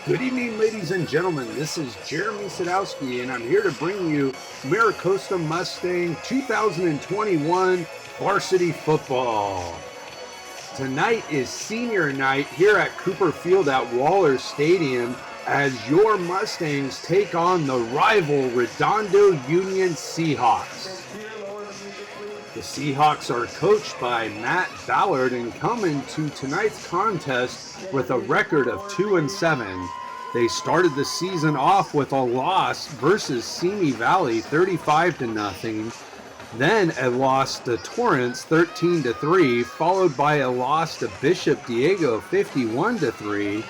Good evening, ladies and gentlemen. This is Jeremy Sadowski, and I'm here to bring you Americosta Mustang 2021 varsity football. Tonight is senior night here at Cooper Field at Waller Stadium as your Mustangs take on the rival Redondo Union Seahawks. The Seahawks are coached by Matt Ballard and come into tonight's contest with a record of 2-7. They started the season off with a loss versus Simi Valley 35-0. Then a loss to Torrance 13-3, followed by a loss to Bishop Diego 51-3,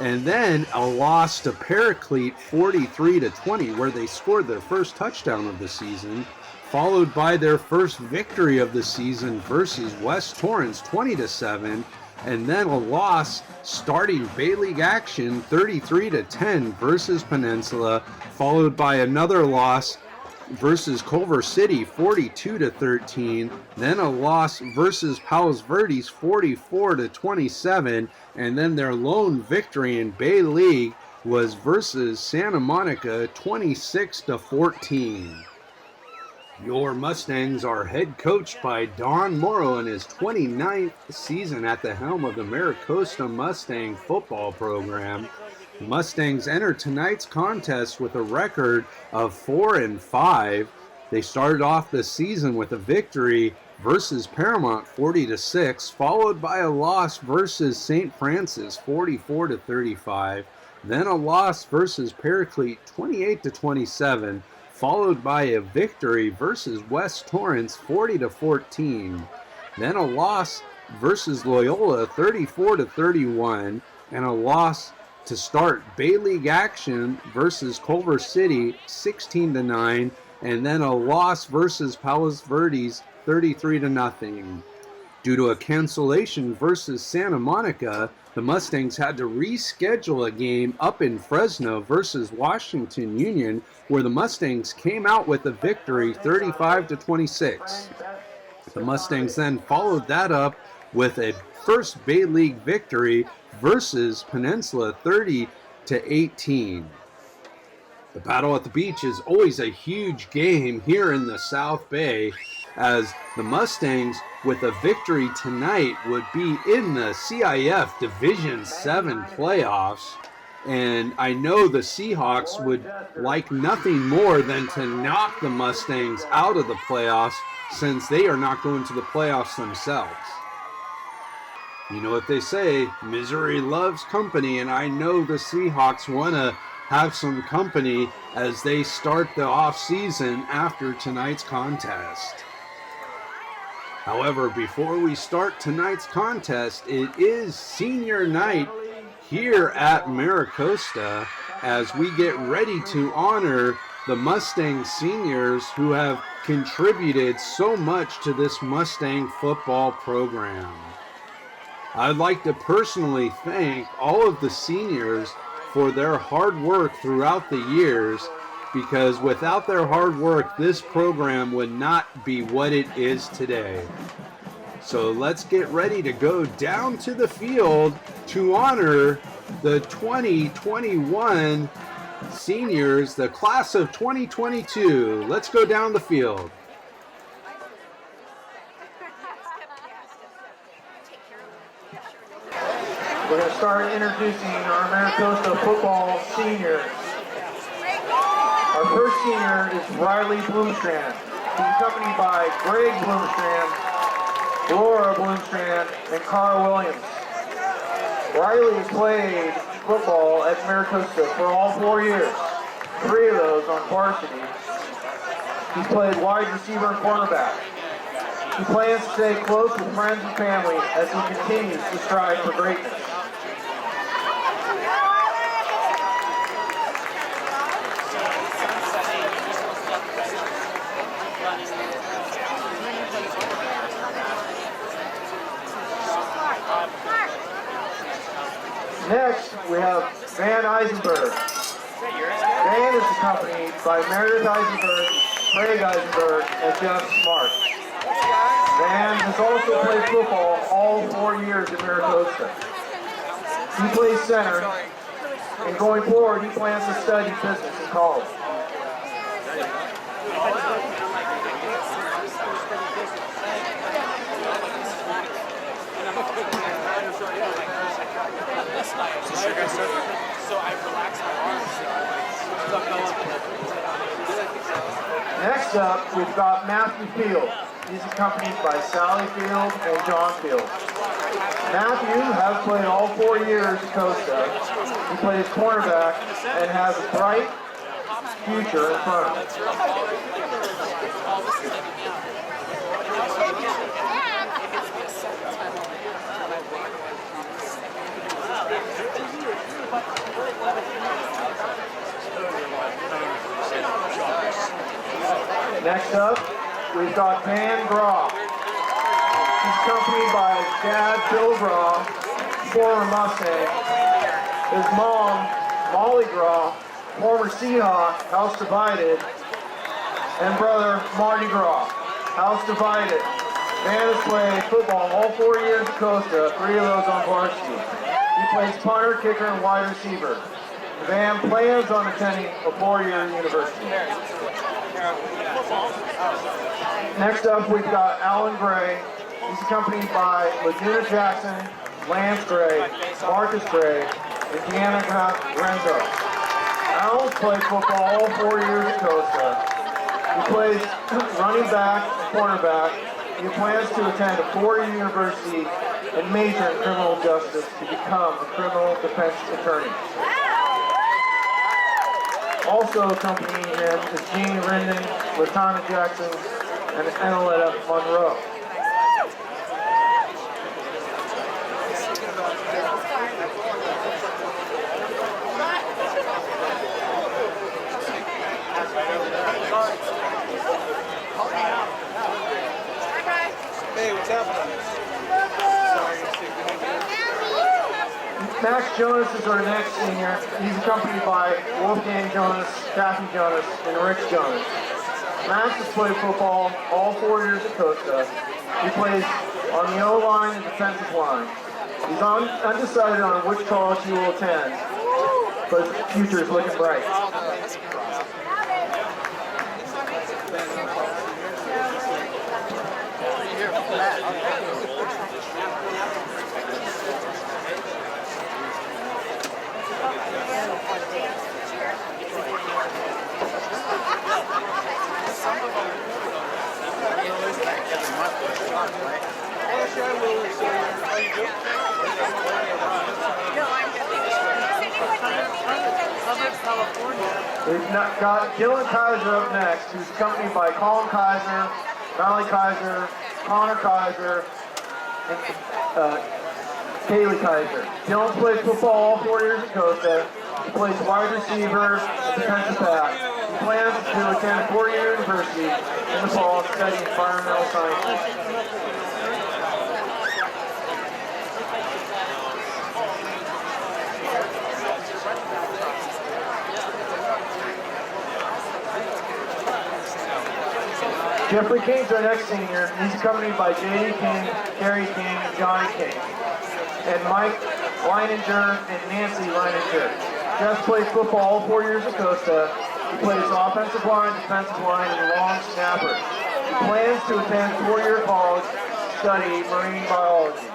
and then a loss to Paraclete 43-20, where they scored their first touchdown of the season, followed by their first victory of the season versus West Torrance 20-7, and then a loss starting Bay League action 33-10 versus Peninsula, followed by another loss versus Culver City 42-13, then a loss versus Palos Verdes 44-27, and then their lone victory in Bay League was versus Santa Monica 26-14. Your Mustangs are head coached by Don Morrow in his 29th season at the helm of the Americosta Mustang football program. The Mustangs enter tonight's contest with a record of 4-5. They started off the season with a victory versus Paramount 40-6, followed by a loss versus St. Francis 44-35, then a loss versus Paraclete 28-27, followed by a victory versus West Torrance 40-14, then a loss versus Loyola 34-31, and a loss to start Bay League action versus Culver City 16-9, and then a loss versus Palos Verdes 33-0. Due to a cancellation versus Santa Monica, the Mustangs had to reschedule a game up in Fresno versus Washington Union, where the Mustangs came out with a victory 35-26. The Mustangs then followed that up with a first Bay League victory versus Peninsula 30-18. The Battle at the Beach is always a huge game here in the South Bay, as the Mustangs with a victory tonight would be in the CIF Division 7 playoffs, and I know the Seahawks would like nothing more than to knock the Mustangs out of the playoffs, since they are not going to the playoffs themselves. You know what they say, misery loves company, and I know the Seahawks want to have some company as they start the off-season after tonight's contest. However, before we start tonight's contest, it is senior night here at Americosta as we get ready to honor the Mustang seniors who have contributed so much to this Mustang football program. I'd like to personally thank all of the seniors for their hard work throughout the years, because without their hard work, this program would not be what it is today. So let's get ready to go down to the field to honor the 2021 seniors, the class of 2022. Let's go down the field. We're going to start introducing our Americosta football seniors. Our first senior is Riley Blumstrand. He's accompanied by Greg Blumstrand, Laura Blumstrand, and Carl Williams. Riley has played football at Americosta for all 4 years, 3 of those on varsity. He's played wide receiver and cornerback. He plans to stay close with friends and family as he continues to strive for greatness. Next, we have Van Eisenberg. Van is accompanied by Meredith Eisenberg, Craig Eisenberg, and Jeff Smart. Van has also played football all 4 years at Americosta. He plays center. and going forward, he plans to study business in college. Next up, we've got Matthew Field. He's accompanied by Sally Field and John Field. Matthew has played all 4 years at Costa. He plays cornerback and has a bright future in front of him. Next up, we've got Van Graw. He's accompanied by his dad, Bill Graw, former Mustang, his mom, Molly Graw, former Seahawk, house divided, and brother, Marty Graw, house divided. Van has played football all 4 years at Costa, 3 of those on varsity. He plays punter, kicker, and wide receiver. Van plans on attending a 4-year university. Next up, we've got Alan Gray. He's accompanied by Laguna Jackson, Lance Gray, Marcus Gray, and Deanna Renzo. Alan's played football all 4 years at Costa. He plays running back and cornerback. He plans to attend a 4-year university and major in criminal justice to become a criminal defense attorney. Also accompanying him is Jeannie Rendon, LaTonna Jackson, and Annaletta Monroe. Hey, what's happening? Max Jonas is our next senior. He's accompanied by Wolfgang Jonas, Kathy Jonas, and Rich Jonas. Max has played football all 4 years at Costa. He plays on the O-line and defensive line. He's undecided on which college he will attend, but his future is looking bright. We've got Dylan Kaiser up next, who's accompanied by Colin Kaiser, Valley Kaiser, Connor Kaiser, and Kaylee Kaiser. Dylan plays football all 4 years at Costa. He plays wide receiver and defensive back. He plans to attend a 4-year university in the fall and study environmental sciences. Jeffrey King's our next senior. He's accompanied by J.D. King, Kerry King, and Johnny King, and Mike Leininger and Nancy Leininger. Jeff plays football all 4 years at Costa. He plays offensive line, defensive line, and long snapper. He plans to attend 4-year college, study marine biology.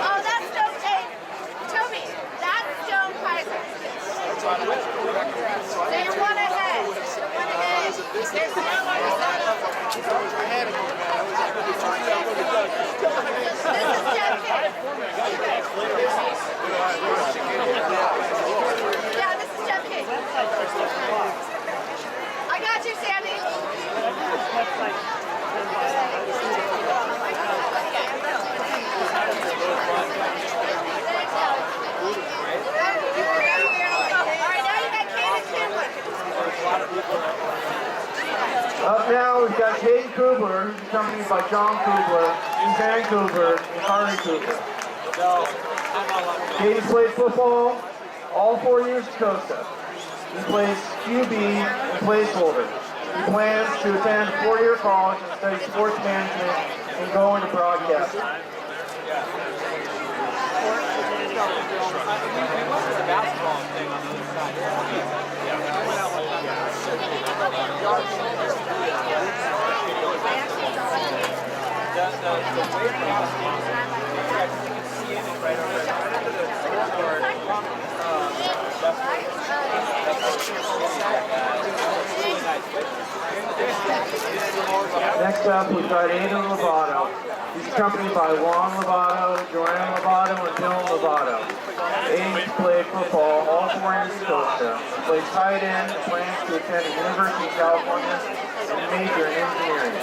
Oh, that's Stone Kane. Toby, that's Stone Kaiser. They're one ahead. There's no one ahead. This is Jeff King. Yeah, this is Jeff King. I got you, Sandy. Up now, we've got Caden Kubler, who's accompanied by John Kubler, Suzanne Kubler, and Harvey Kubler. Caden's played football all 4 years at Costa. He plays QB and placeholder. He plans to attend a 4-year college and study sports management and go into broadcasting. basketball thing on the other side. Next up, we've got Lovato. He's accompanied by Juan Lovato, Joanne Lovato, and Dylan Lovato. Aiden played football all 4 years at Costa. Played tight end, plans to attend the University of California, and major in engineering.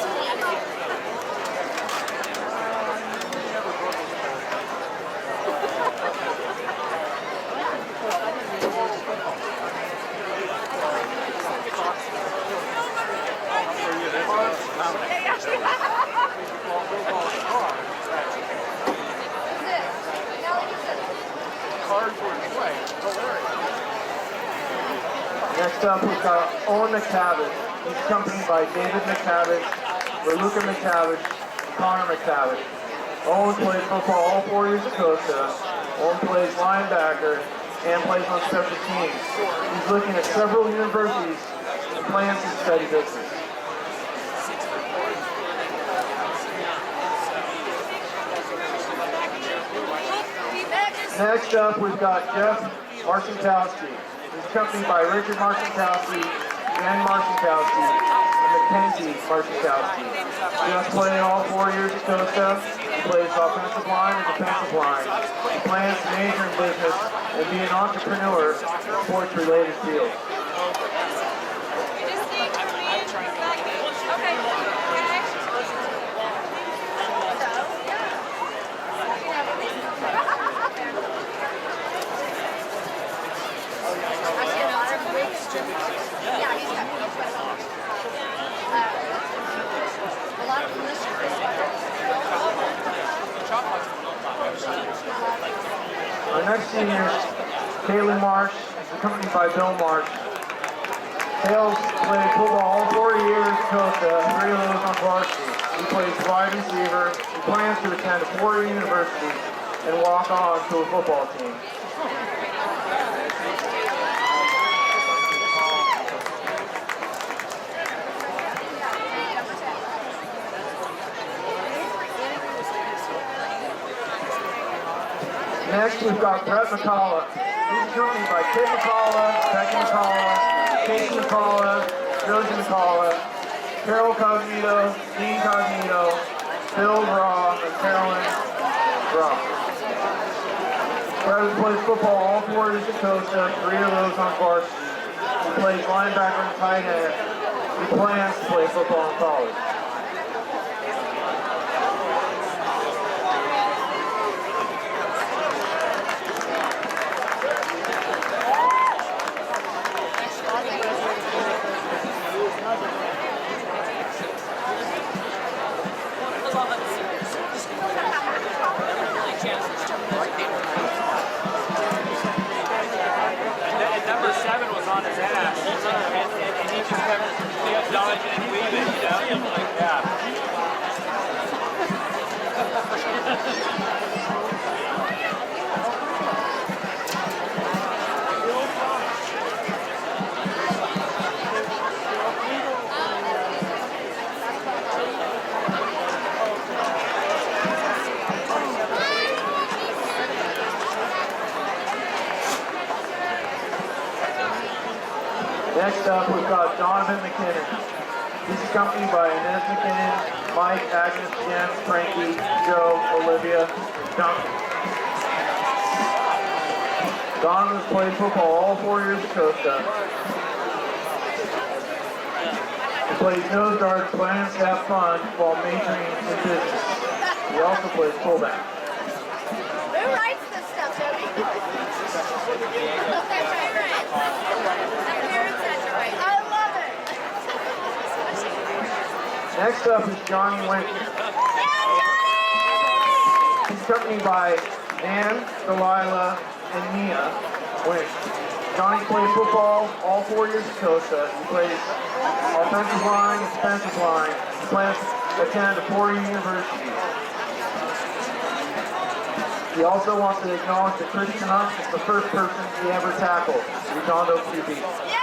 Next up, we've got Owen McTavish. He's accompanied by David McTavish, Luca McTavish, and Connor McTavish. Owen played football all 4 years at Costa. Owen plays linebacker and plays on special teams. He's looking at several universities and plans to study business. Next up, we've got Jeff Marcinkowski. He's accompanied by Richard Marcinkowski, Jen Marcinkowski, and Mackenzie Marcinkowski. Jeff played all 4 years at Costa. He plays offensive line and defensive line. He plans to major in business and be an entrepreneur in sports-related fields. Our next senior is Kaylee Marsh, accompanied by Bill Marsh. Hales played football all 4 years at Costa, 3 of those on varsity. He plays wide receiver. He plans to attend 4 universities and walk on to a football team. Next, we've got Brett McCullough. He's accompanied by Kit McCullough, Becky McCullough, Casey McCullough, Josie McCullough, Carol Cognito, Dean Cognito, Phil Raw, and Carolyn Raw. Brett has played football all 4 years at Costa, 3 of those on varsity. He plays linebacker and tight end. He plans to play football in college. Number 7 was on his ass, and he just kept dodging and weaving, you know? Yeah. Next up, we've got Donovan McKinnon. He's accompanied by Inez McKinnon, Mike, Agnes, Jen, Frankie, Joe, Olivia, and Duncan. Donovan's played football all 4 years at Costa. He plays nose guard, plans to have fun while majoring in business. He also plays fullback. Who writes this stuff, Toby? I love it. Next up is Johnny Winkler. He's accompanied by Ann, Delilah, and Mia Wink. Johnny played football all 4 years at Costa. He plays offensive line and defensive line. He plans to attend 4 universities. He also wants to acknowledge that Christian Hunt is the first person he ever tackled. Redondo QB. Yeah!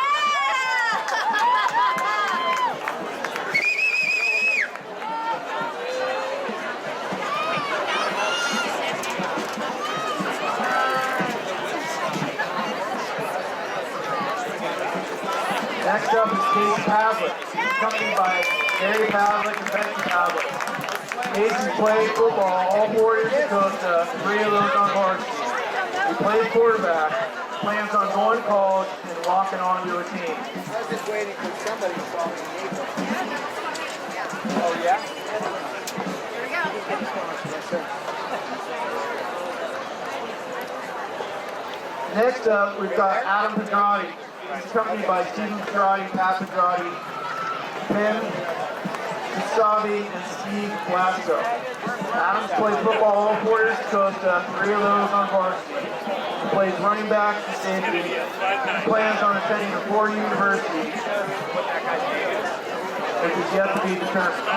Next up is Casey Pavlik. He's accompanied by Gary Pavlik and Becky Pavlik. Casey played football all 4 years at Costa, 3 of those on varsity. He plays quarterback, plans on going to college and walking onto a team. I was just waiting for somebody to call me. Oh, yeah? Here we go. Yes, sir. Next up, we've got Adam Pedrati. He's accompanied by Stephen Pedrati, Pat Pedrati, Pim Kasabi, and Steve Blasco. Adams played football all 4 years at Costa, 3 of those on varsity. He plays running back and safety. He plans on attending a 4 university, which is yet to be determined.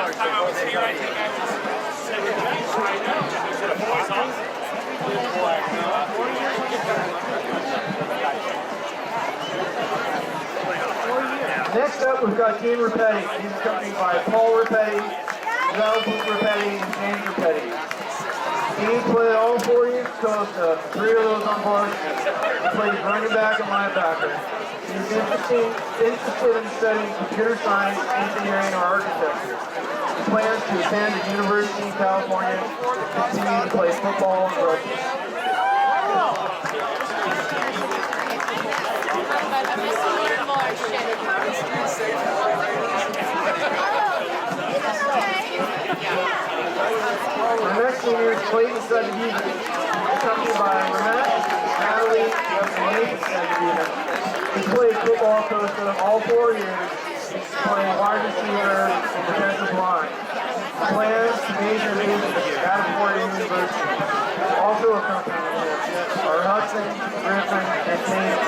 Next up, we've got Dean Rapetti. He's accompanied by Paul Rapetti, Val Rapetti, and James Rapetti. Dean played all 4 years at Costa, 3 of those on varsity. He plays running back and linebacker. He's interested in studying computer science, engineering, or architecture. He plans to attend a university in California and continue to play football and rugby. Our next senior is Clayton Sedevina, accompanied by Renette, Natalie, and Nathan Sedevina. He played football at Costa all 4 years, playing wide receiver and defensive line. He plans to major in business at Florida University. Also accompanying him are Hudson, Griffin, and Kane.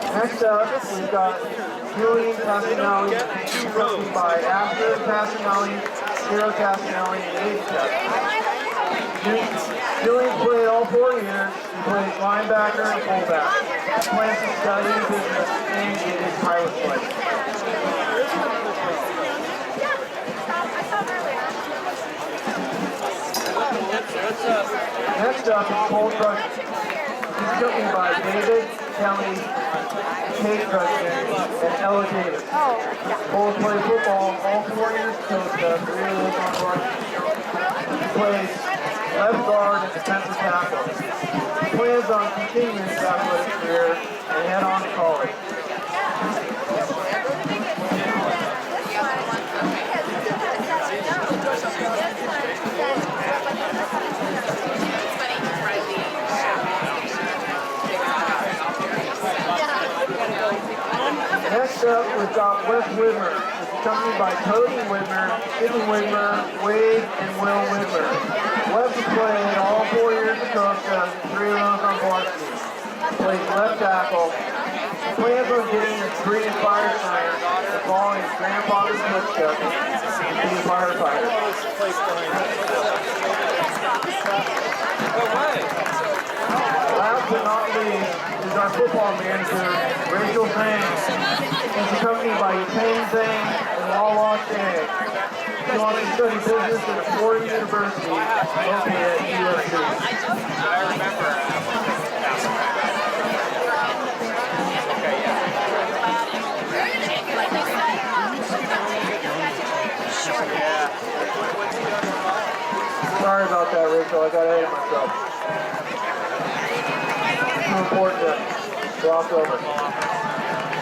Next up, we've got Julian Castanelli, accompanied by Asher Castanelli, Ciro Castanelli, and Aiden Castanelli. Julian played all 4 years. He plays linebacker and fullback. He plans to study business and get his pilot's license. Next up is Cole Trudgeon. He's accompanied by David, Kelly, Kate Trudgeon, and Ella Davis. Cole played football all 4 years at Costa, 3 of those on varsity. He plays left guard and defensive tackle. He plans on continuing his athletic career and head on to college. Next up, we've got Wes Widmer. He's accompanied by Cody Widmer, Sidney Widmer, Wade, and Will Widmer. Wes has played all 4 years at Costa, 3 of those on varsity. He plays left tackle. He plans on getting a degree in fire science and following his grandfather's footsteps and being a firefighter. Last but not least is our football manager, Rachel Zhang. He's accompanied by Yutang Zhang and Wawa Chang. He wants to study business at Florida University, located at USC. Sorry about that, Rachel. I got ahead of myself. Too important to gloss over.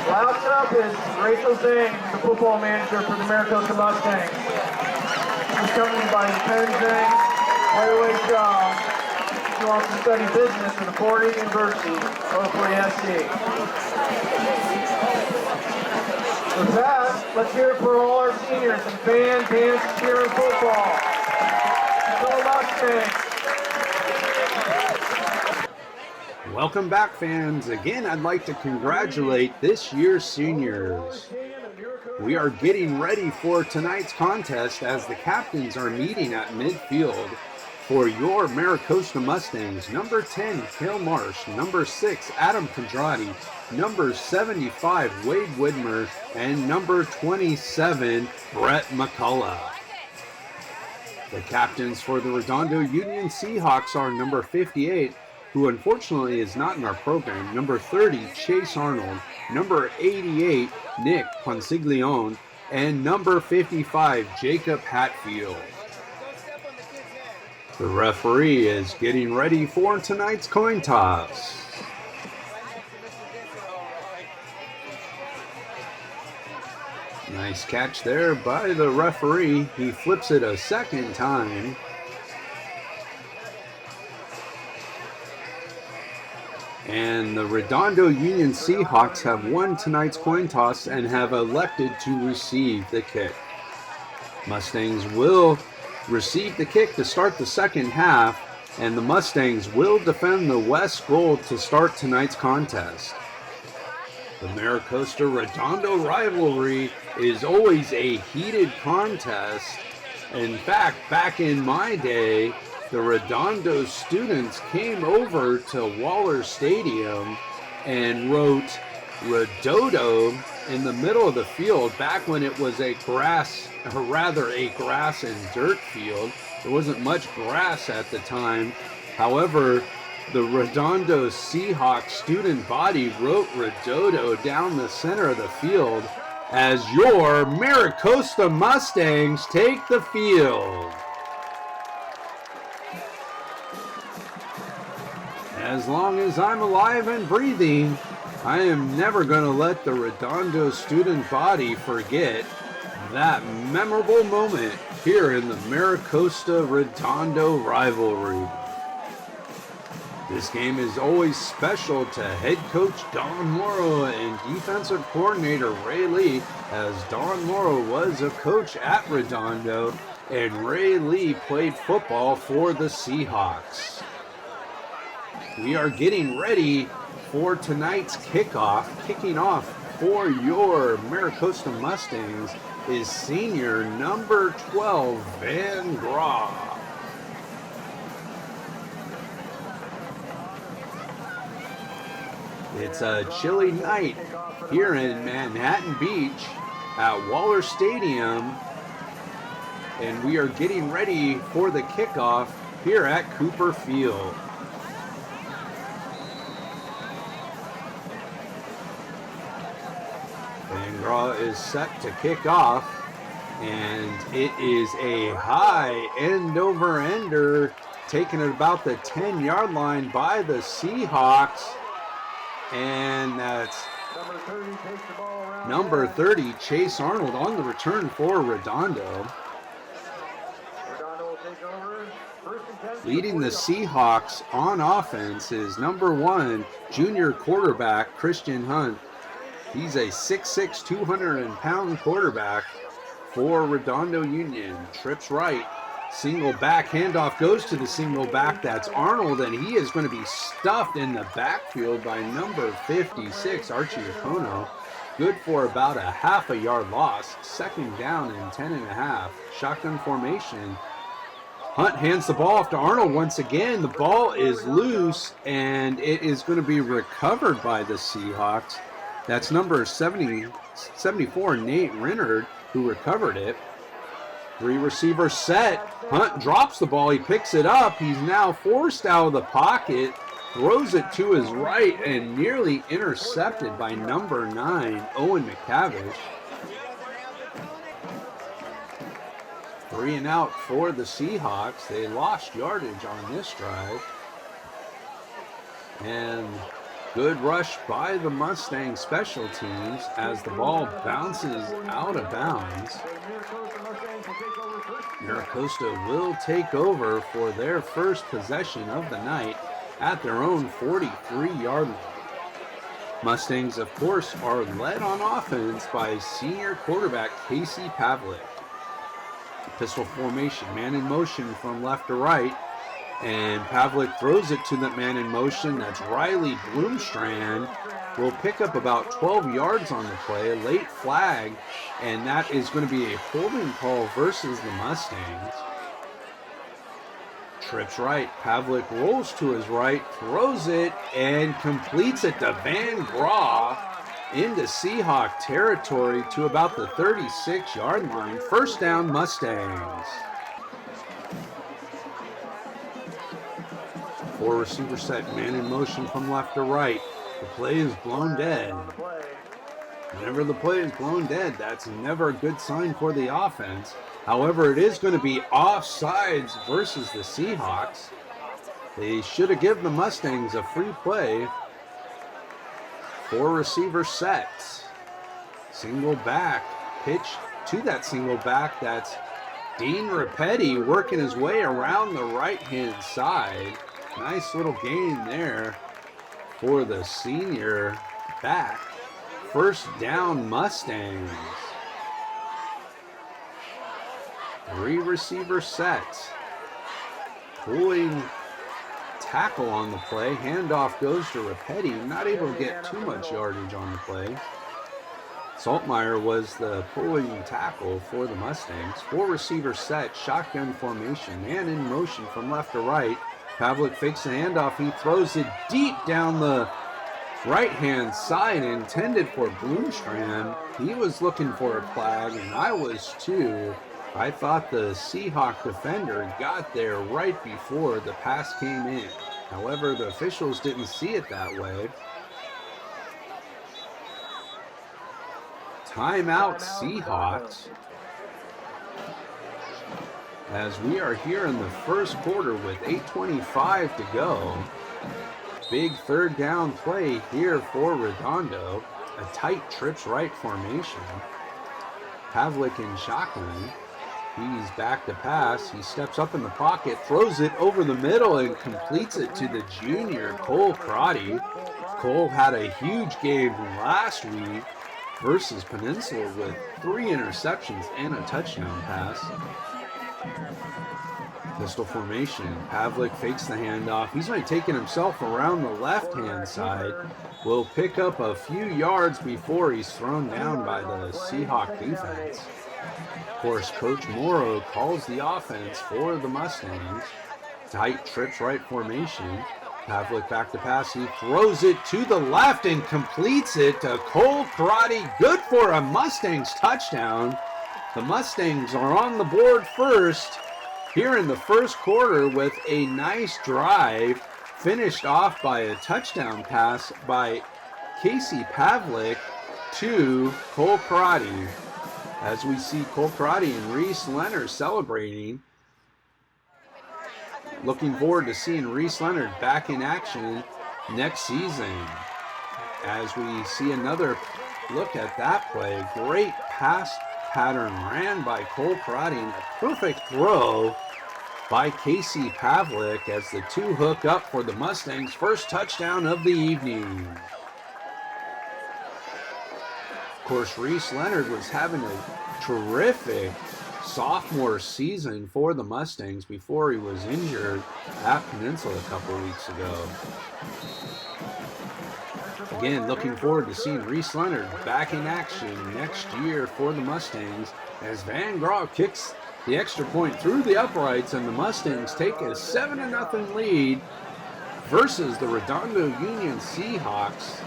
Last up is Rachel Zhang, the football manager for the Americosta Mustangs. She's accompanied by Pen Zhang, Wayway Shaw. She wants to study business at Florida University, hopefully SC. With that, let's hear it for all our seniors and fans cheering football. Go Mustangs! Welcome back, fans. Again, I'd like to congratulate this year's seniors. We are getting ready for tonight's contest as the captains are meeting at midfield. For your Americosta Mustangs, number 10, Cale Marsh, number 6, Adam Condrati, number 75, Wade Widmer, and number 27, Brett McCullough. The captains for the Redondo Union Seahawks are number 58, who unfortunately is not in our program, number 30, Chase Arnold, number 88, Nick Consiglione, and number 55, Jacob Hatfield. The referee is getting ready for tonight's coin toss. Nice catch there by the referee. He flips it a second time. And the Redondo Union Seahawks have won tonight's coin toss and have elected to receive the kick. Mustangs will receive the kick to start the second half, and the Mustangs will defend the west goal to start tonight's contest. The Americosta Redondo rivalry is always a heated contest. In fact, back in my day, the Redondo students came over to Waller Stadium and wrote Redondo in the middle of the field back when it was a grass and dirt field. There wasn't much grass at the time. However, the Redondo Seahawks student body wrote Redondo down the center of the field as your Americosta Mustangs take the field. As long as I'm alive and breathing, I am never going to let the Redondo student body forget that memorable moment here in the Americosta Redondo rivalry. This game is always special to head coach Don Morrow and defensive coordinator Ray Lee, as Don Morrow was a coach at Redondo and Ray Lee played football for the Seahawks. We are getting ready for tonight's kickoff. Kicking off for your Americosta Mustangs is senior number 12, Van Graaf. It's a chilly night here in Manhattan Beach at Waller Stadium, and we are getting ready for the kickoff here at Cooper Field. Van Graaf is set to kick off, and it is a high end-over-ender taken at about the 10-yard line by the Seahawks. And that's number 30, Chase Arnold, on the return for Redondo. Leading the Seahawks on offense is number 1, junior quarterback Christian Hunt. He's a 6'6", 200-pound quarterback for Redondo Union. Trips right. Single back handoff goes to the single back. That's Arnold, and he is going to be stuffed in the backfield by number 56, Archie Okono. Good for about a half a yard loss. Second down and 10.5. Shotgun formation. Hunt hands the ball off to Arnold once again. The ball is loose, and it is going to be recovered by the Seahawks. That's number 74, Nate Rennard, who recovered it. 3 receivers set. Hunt drops the ball. He picks it up. He's now forced out of the pocket. Throws it to his right and nearly intercepted by number 9, Owen McCavish. 3 and out for the Seahawks. They lost yardage on this drive. And good rush by the Mustang special teams as the ball bounces out of bounds. Americosta will take over for their first possession of the night at their own 43-yard line. Mustangs, of course, are led on offense by senior quarterback Casey Pavlik. Pistol formation, man in motion from left to right. And Pavlik throws it to the man in motion. That's Riley Blumstrand. will pick up about 12 yards on the play, a late flag, and that is going to be a holding call versus the Mustangs. Trips right, Pavlik rolls to his right, throws it, and completes it to Van Graw into Seahawk territory to about the 36-yard line. First down, Mustangs. 4 receiver set, man in motion from left to right. The play is blown dead. Whenever the play is blown dead, that's never a good sign for the offense. However, it is going to be offsides versus the Seahawks. They should have given the Mustangs a free play. 4 receiver sets. Single back. Pitch to that single back. That's Dean Rapetti working his way around the right-hand side. Nice little gain there for the senior back. First down, Mustangs. 3 receiver sets. Pulling tackle on the play. Handoff goes to Rapetti. Not able to get too much yardage on the play. Saltmeyer was the pulling tackle for the Mustangs. 4 receiver set. Shotgun formation. Man in motion from left to right. Pavlik fakes the handoff. He throws it deep down the right-hand side, intended for Blumstrand. He was looking for a flag, and I was too. I thought the Seahawk defender got there right before the pass came in. However, the officials didn't see it that way. Timeout, Seahawks. As we are here in the first quarter with 8:25 to go. Big third down play here for Redondo. A tight trips right formation. Pavlik in shotgun. He's back to pass. He steps up in the pocket, throws it over the middle, and completes it to the junior, Cole Crotty. Cole had a huge game last week versus Peninsula with 3 interceptions and a touchdown pass. Pistol formation. Pavlik fakes the handoff. He's only taking himself around the left-hand side. Will pick up a few yards before he's thrown down by the Seahawk defense. Of course, Coach Morrow calls the offense for the Mustangs. Tight trips right formation. Pavlik back to pass. He throws it to the left and completes it to Cole Karate. Good for a Mustangs touchdown. The Mustangs are on the board first here in the first quarter with a nice drive, finished off by a touchdown pass by Casey Pavlik to Cole Karate. As we see Cole Karate and Reese Leonard celebrating. Looking forward to seeing Reese Leonard back in action next season. As we see another look at that play. Great pass pattern ran by Cole Karate and a perfect throw by Casey Pavlik as the 2 hook up for the Mustangs' first touchdown of the evening. Of course, Reese Leonard was having a terrific sophomore season for the Mustangs before he was injured at Peninsula a couple weeks ago. Again, looking forward to seeing Reese Leonard back in action next year for the Mustangs as Van Graw kicks the extra point through the uprights and the Mustangs take a 7-0 lead versus the Redondo Union Seahawks.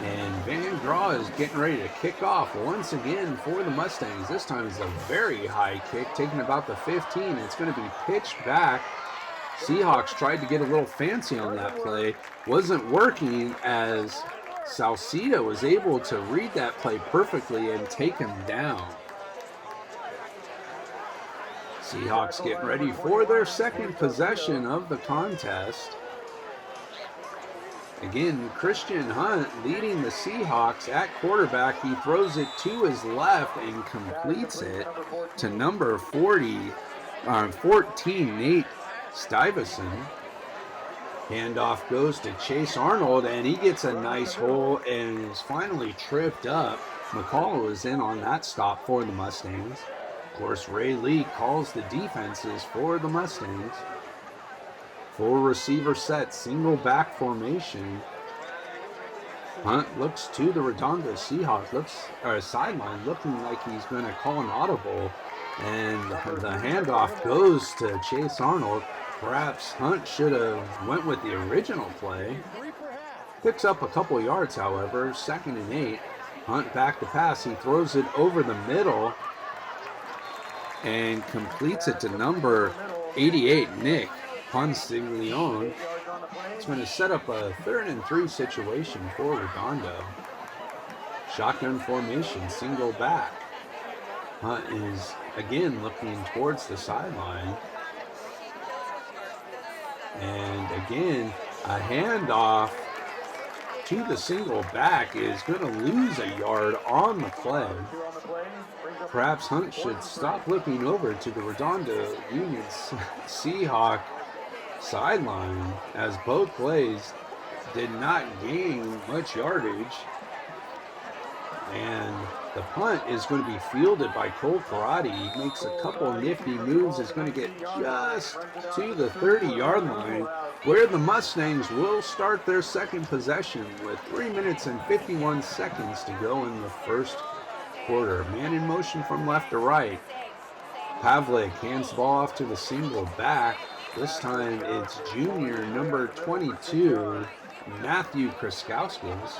And Van Graw is getting ready to kick off once again for the Mustangs. This time is a very high kick, taking about the 15. It's going to be pitched back. Seahawks tried to get a little fancy on that play. Wasn't working as Salcida was able to read that play perfectly and take him down. Seahawks getting ready for their second possession of the contest. Again, Christian Hunt leading the Seahawks at quarterback. He throws it to his left and completes it to number 14, Nate Stuyvesant. Handoff goes to Chase Arnold, and he gets a nice hole and is finally tripped up. McCall is in on that stop for the Mustangs. Of course, Ray Lee calls the defenses for the Mustangs. Full receiver set, single back formation. Hunt looks to the Redondo Seahawks, sideline, looking like he's going to call an audible. And the handoff goes to Chase Arnold. Perhaps Hunt should have went with the original play. Picks up a couple yards, however. 2nd and 8. Hunt back to pass. He throws it over the middle and completes it to number 88, Nick Ponstiglione. It's going to set up a 3rd and 3 situation for Redondo. Shotgun formation, single back. Hunt is again looking towards the sideline. And again, a handoff to the single back is going to lose a yard on the play. Perhaps Hunt should stop looking over to the Redondo Union Seahawk sideline, as both plays did not gain much yardage. And the punt is going to be fielded by Cole Karate. He makes a couple nifty moves. Is going to get just to the 30-yard line, where the Mustangs will start their second possession with 3 minutes and 51 seconds to go in the first quarter. Man in motion from left to right. Pavlik hands the ball off to the single back. This time it's junior number 22, Matthew Kraskowskis.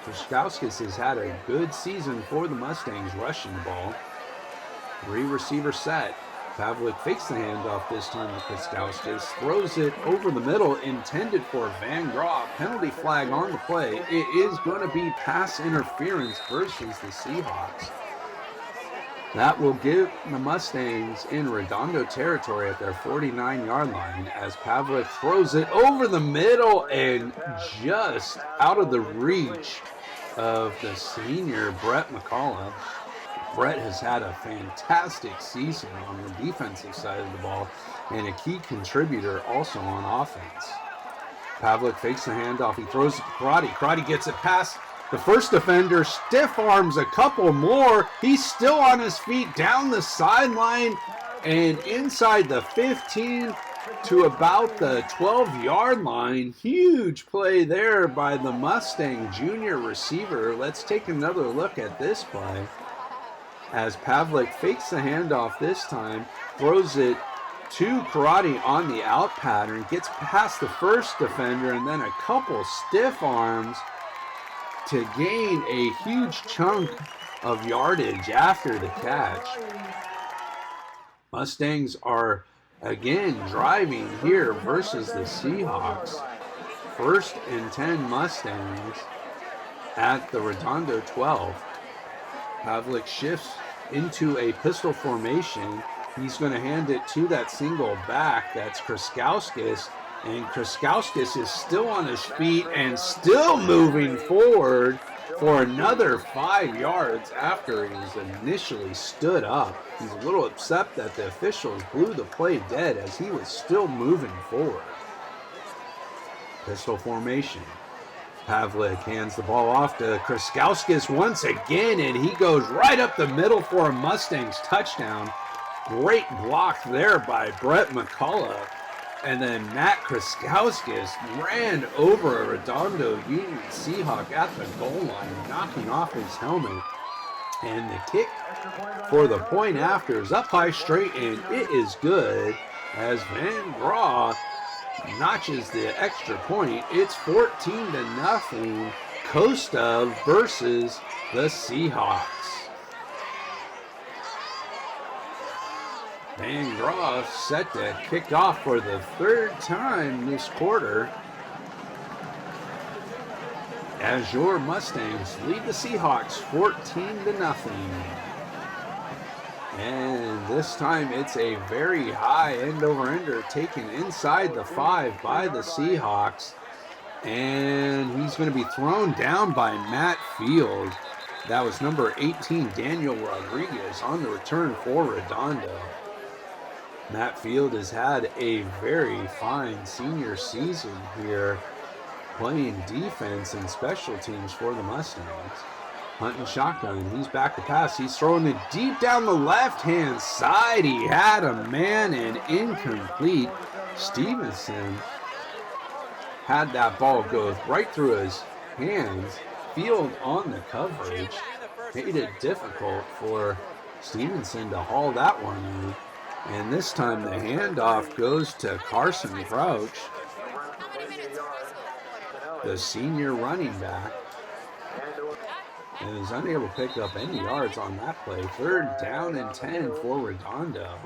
Kraskowskis has had a good season for the Mustangs rushing the ball. 3 receiver set. Pavlik fakes the handoff this time to Kraskowskis. Throws it over the middle, intended for Van Graaf. Penalty flag on the play. It is going to be pass interference versus the Seahawks. That will give the Mustangs in Redondo territory at their 49-yard line as Pavlik throws it over the middle and just out of the reach of the senior Brett McCullough. Brett has had a fantastic season on the defensive side of the ball and a key contributor also on offense. Pavlik fakes the handoff. He throws it to Karate. Karate gets it past the first defender, stiff arms a couple more. He's still on his feet down the sideline and inside the 15 to about the 12-yard line. Huge play there by the Mustang junior receiver. Let's take another look at this play as Pavlik fakes the handoff this time, throws it to Karate on the out pattern, gets past the first defender and then a couple stiff arms to gain a huge chunk of yardage after the catch. Mustangs are again driving here versus the Seahawks. 1st and 10 Mustangs at the Redondo 12. Pavlik shifts into a pistol formation. He's going to hand it to that single back. That's Kraskowskis. And Kraskowskis is still on his feet and still moving forward for another 5 yards after he's initially stood up. He's a little upset that the officials blew the play dead as he was still moving forward. Pistol formation. Pavlik hands the ball off to Kraskowskis once again, and he goes right up the middle for a Mustangs touchdown. Great block there by Brett McCullough. And then Matt Kraskowskis ran over a Redondo Union Seahawk at the goal line, knocking off his helmet. And the kick for the point after is up high straight, and it is good as Van Graaf notches the extra point. It's 14-0 Costa versus the Seahawks. Van Graaf set to kick off for the 3rd time this quarter as your Mustangs lead the Seahawks 14-0. And this time it's a very high end-over-ender taken inside the 5 by the Seahawks. And he's going to be thrown down by Matt Field. That was number 18, Daniel Rodriguez, on the return for Redondo. Matt Field has had a very fine senior season here, playing defense and special teams for the Mustangs. Hunt and shotgun. He's back to pass. He's throwing it deep down the left-hand side. He had a man and incomplete. Stevenson had that ball go right through his hands. Field on the coverage made it difficult for Stevenson to haul that one in. And this time the handoff goes to Carson Crouch, the senior running back, and is unable to pick up any yards on that play. 3rd down and 10 for Redondo.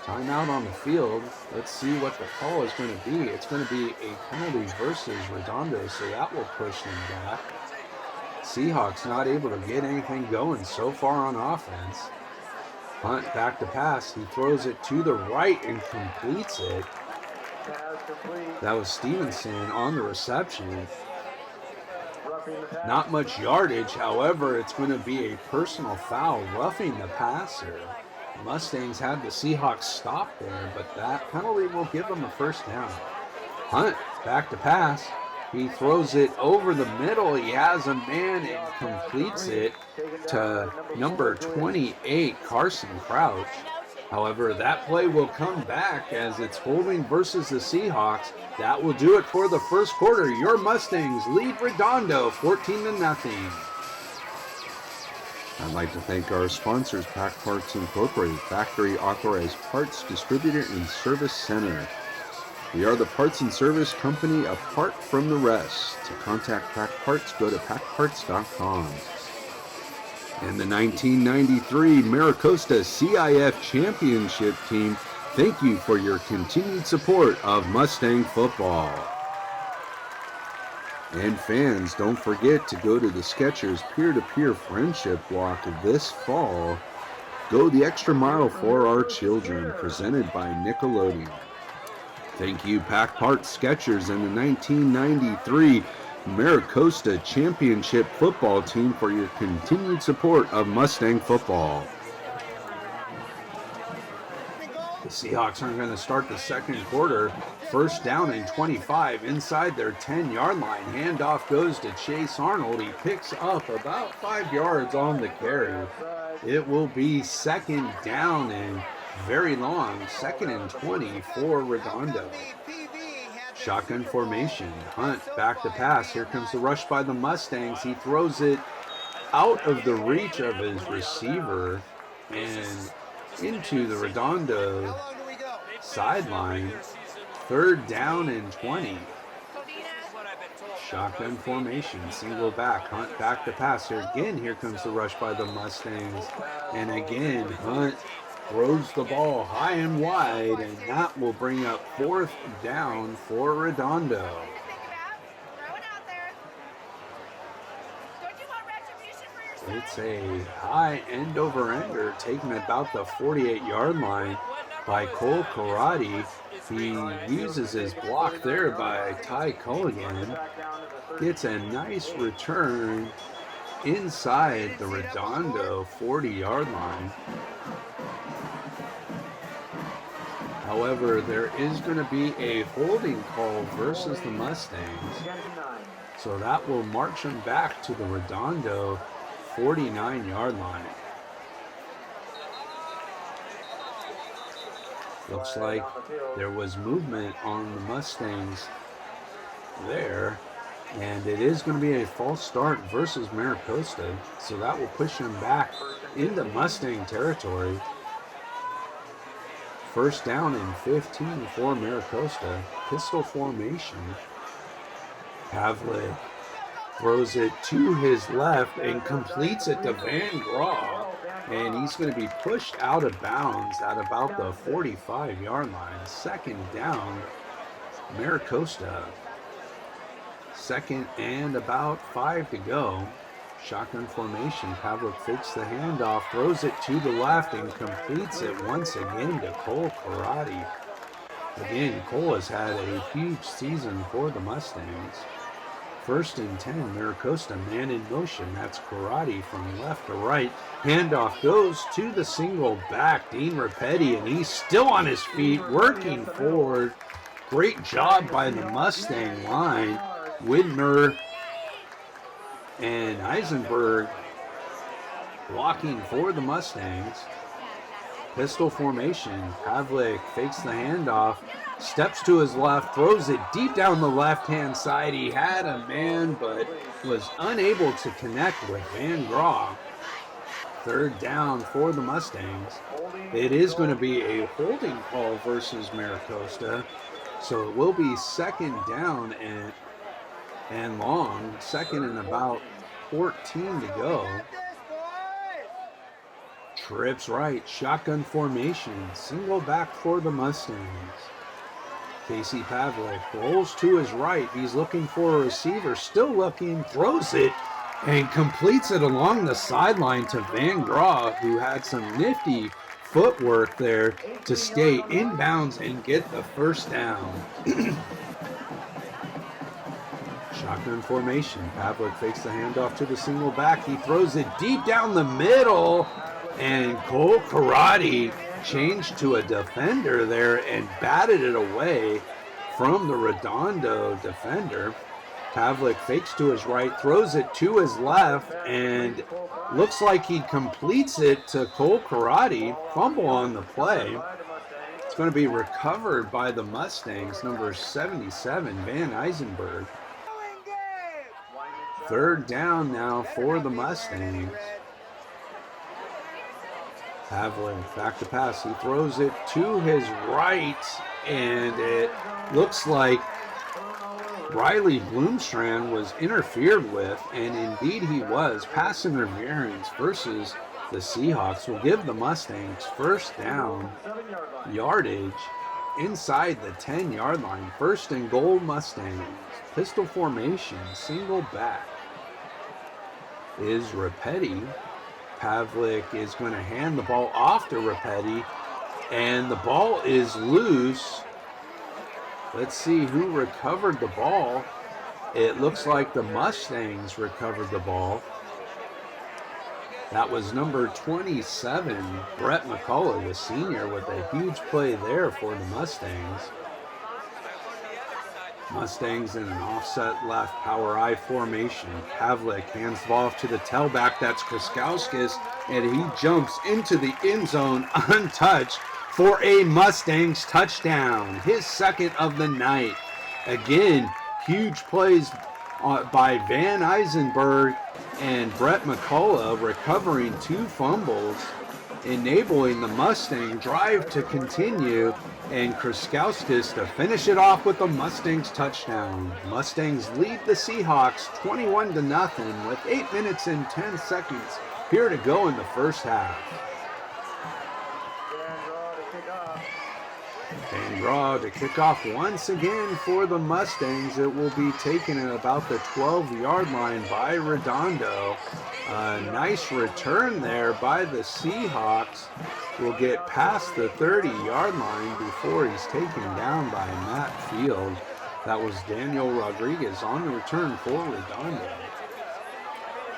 Timeout on the field. Let's see what the call is going to be. It's going to be a penalty versus Redondo, so that will push them back. Seahawks not able to get anything going so far on offense. Hunt back to pass. He throws it to the right and completes it. That was Stevenson on the reception. Not much yardage, however, it's going to be a personal foul, roughing the passer. Mustangs had the Seahawks stop there, but that penalty will give them a 1st down. Hunt back to pass. He throws it over the middle. He has a man and completes it to number 28, Carson Crouch. However, that play will come back as it's holding versus the Seahawks. That will do it for the 1st quarter. Your Mustangs lead Redondo 14-0. I'd like to thank our sponsors, Pack Parts Incorporated, factory authorized parts distributor and service center. We are the parts and service company apart from the rest. To contact Pack Parts, go to packparts.com. And the 1993 Americosta CIF Championship team, thank you for your continued support of Mustang football. And fans, don't forget to go to the Skechers Peer-to-Peer Friendship Walk this fall. Go the extra mile for our children, presented by Nickelodeon. Thank you, Pack Parts Skechers and the 1993 Americosta Championship football team for your continued support of Mustang football. The Seahawks aren't going to start the 2nd quarter. 1st down and 25 inside their 10-yard line. Handoff goes to Chase Arnold. He picks up about 5 yards on the carry. It will be 2nd down and very long. 2nd and 20 for Redondo. Shotgun formation. Hunt back to pass. Here comes the rush by the Mustangs. He throws it out of the reach of his receiver and into the Redondo sideline. 3rd down and 20. Shotgun formation, single back. Hunt back to pass. Here again, here comes the rush by the Mustangs. And again, Hunt throws the ball high and wide, and that will bring up 4th down for Redondo. It's a high end-over-ender taken about the 48-yard line by Cole Karate. He uses his block there by Ty Culligan. Gets a nice return inside the Redondo 40-yard line. However, there is going to be a holding call versus the Mustangs. So that will march them back to the Redondo 49-yard line. Looks like there was movement on the Mustangs there. And it is going to be a false start versus Americosta. So that will push them back into Mustang territory. 1st down and 15 for Americosta. Pistol formation. Pavlik throws it to his left and completes it to Van Graw. And he's going to be pushed out of bounds at about the 45-yard line. 2nd down, Americosta. 2nd and about 5 to go. Shotgun formation. Pavlik fakes the handoff, throws it to the left, and completes it once again to Cole Karate. Again, Cole has had a huge season for the Mustangs. 1st and 10, Americosta, man in motion. That's Karate from left to right. Handoff goes to the single back, Dean Rapetti, and he's still on his feet, working forward. Great job by the Mustang line. Widmer and Eisenberg blocking for the Mustangs. Pistol formation. Pavlik fakes the handoff, steps to his left, throws it deep down the left-hand side. He had a man, but was unable to connect with Van Graaf. Third down for the Mustangs. It is going to be a holding call versus Americosta, so it will be second down and long, second and about 14 to go. Trips right, shotgun formation, single back for the Mustangs. Casey Pavlik rolls to his right. He's looking for a receiver, still looking, throws it, and completes it along the sideline to Van Graaf, who had some nifty footwork there to stay inbounds and get the first down. Shotgun formation. Pavlik fakes the handoff to the single back. He throws it deep down the middle, and Cole Karate changed to a defender there and batted it away from the Redondo defender. Pavlik fakes to his right, throws it to his left, and looks like he completes it to Cole Karate. Fumble on the play. It's going to be recovered by the Mustangs, number 77, Van Eisenberg. Third down now for the Mustangs. Pavlik back to pass. He throws it to his right, and it looks like Riley Blumstrand was interfered with, and indeed he was. Pass interference versus the Seahawks will give the Mustangs first down yardage inside the 10-yard line. First and goal, Mustangs. Pistol formation, single back is Rapetti. Pavlik is going to hand the ball off to Rapetti, and the ball is loose. Let's see who recovered the ball. It looks like the Mustangs recovered the ball. That was number 27, Brett McCullough, the senior, with a huge play there for the Mustangs. Mustangs in an offset left power I formation. Pavlik hands the ball off to the tailback. That's Kraskowskis, and he jumps into the end zone untouched for a Mustangs touchdown, his second of the night. Again, huge plays by Van Eisenberg and Brett McCullough, recovering 2 fumbles, enabling the Mustang drive to continue, and Kraskowskis to finish it off with the Mustangs touchdown. Mustangs lead the Seahawks 21-0 with 8 minutes and 10 seconds here to go in the first half. Van Graaf to kick off once again for the Mustangs. It will be taken at about the 12-yard line by Redondo. A nice return there by the Seahawks. Will get past the 30-yard line before he's taken down by Matt Field. That was Daniel Rodriguez on the return for Redondo.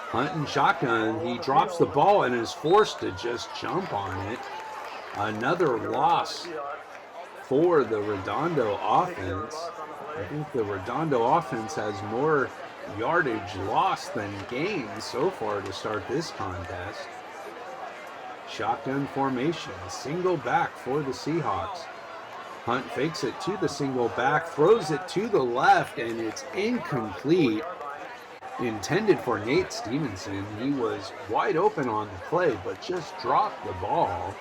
Hunt and shotgun. He drops the ball and is forced to just jump on it. Another loss for the Redondo offense. I think the Redondo offense has more yardage lost than gained so far to start this contest. Shotgun formation, single back for the Seahawks. Hunt fakes it to the single back, throws it to the left, and it's incomplete. Intended for Nate Stevenson. He was wide open on the play, but just dropped the ball.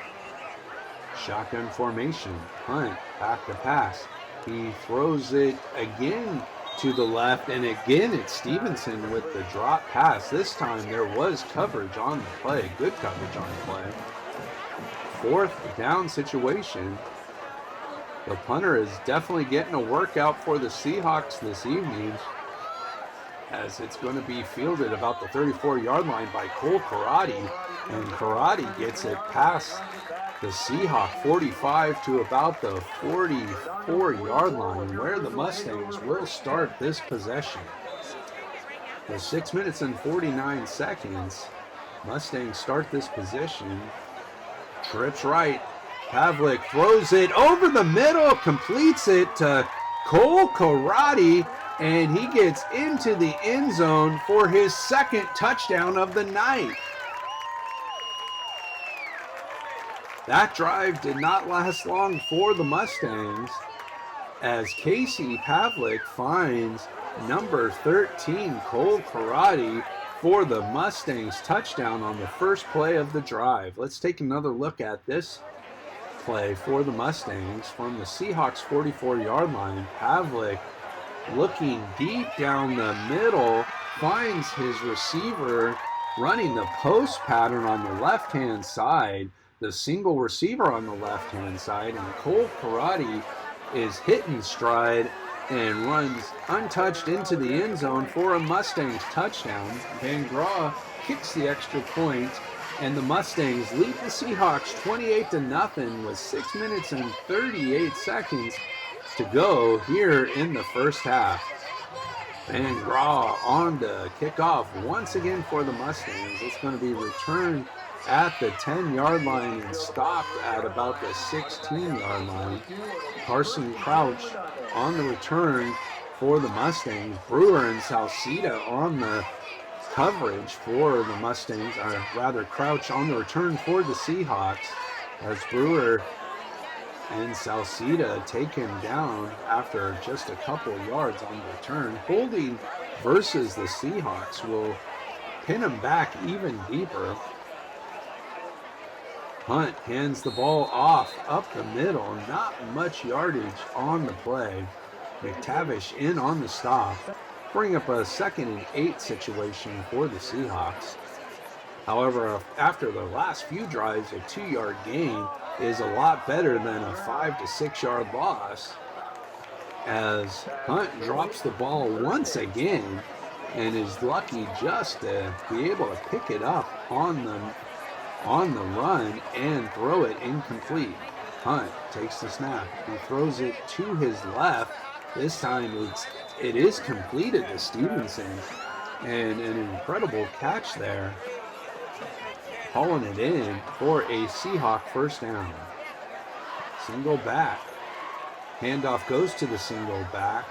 Shotgun formation, Hunt back to pass. He throws it again to the left, and again it's Stevenson with the drop pass. This time there was coverage on the play, good coverage on the play. Fourth down situation. The punter is definitely getting a workout for the Seahawks this evening, as it's going to be fielded about the 34-yard line by Cole Karate, and Karate gets it past the Seahawk 45 to about the 44-yard line, where the Mustangs will start this possession. With 6 minutes and 49 seconds, Mustangs start this position. Trips right. Pavlik throws it over the middle, completes it to Cole Karate, and he gets into the end zone for his second touchdown of the night. That drive did not last long for the Mustangs. as Casey Pavlik finds number 13, Cole Karate, for the Mustangs touchdown on the first play of the drive. Let's take another look at this play for the Mustangs from the Seahawks 44-yard line. Pavlik looking deep down the middle, finds his receiver running the post pattern on the left-hand side, the single receiver on the left-hand side, and Cole Karate is hitting stride and runs untouched into the end zone for a Mustangs touchdown. Van Graw kicks the extra point, and the Mustangs lead the Seahawks 28-0 with 6 minutes and 38 seconds to go here in the first half. Van Graw on the kickoff once again for the Mustangs. It's going to be returned at the 10-yard line and stopped at about the 16-yard line. Carson Crouch on the return for the Mustangs. Brewer and Salcida on the coverage for the Mustangs, or rather Crouch on the return for the Seahawks, as Brewer and Salcida take him down after just a couple yards on the return. Holding versus the Seahawks will pin him back even deeper. Hunt hands the ball off up the middle. Not much yardage on the play. McTavish in on the stop. Bring up a 2nd and 8 situation for the Seahawks. However, after the last few drives, a 2-yard gain is a lot better than a 5 to 6 yard loss, as Hunt drops the ball once again and is lucky just to be able to pick it up on the run and throw it incomplete. Hunt takes the snap. He throws it to his left. This time it is completed to Stevenson, and an incredible catch there, hauling it in for a Seahawk first down. Single back. Handoff goes to the single back.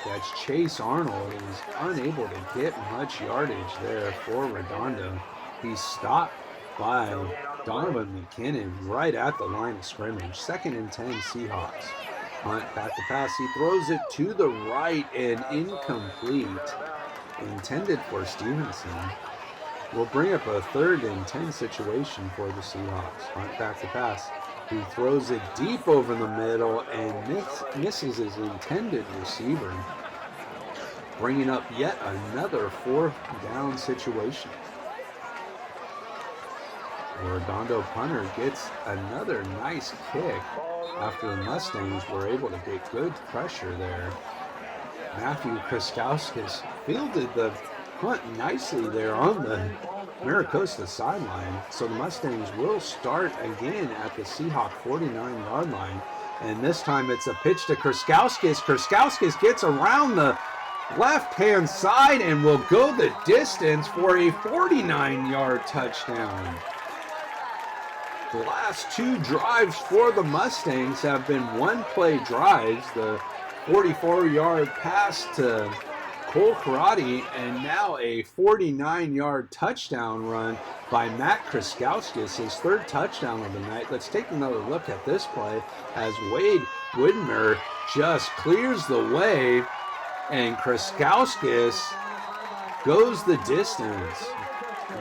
That's Chase Arnold. He's unable to get much yardage there for Redondo. He's stopped by Donovan McKinnon right at the line of scrimmage. 2nd and 10 Seahawks. Hunt back to pass. He throws it to the right and incomplete. Intended for Stevenson. We'll bring up a 3rd and 10 situation for the Seahawks. Hunt back to pass. He throws it deep over the middle and misses his intended receiver. Bringing up yet another 4th down situation. Redondo punter gets another nice kick after the Mustangs were able to get good pressure there. Matthew Kraskowskis fielded the punt nicely there on the Americosta sideline. So the Mustangs will start again at the Seahawk 49-yard line. And this time it's a pitch to Kraskowskis. Kraskowskis gets around the left-hand side and will go the distance for a 49-yard touchdown. The last 2 drives for the Mustangs have been one-play drives. The 44-yard pass to Cole Karate, and now a 49-yard touchdown run by Matt Kraskowskis, his 3rd touchdown of the night. Let's take another look at this play as Wade Widmer just clears the way, and Kraskowskis goes the distance.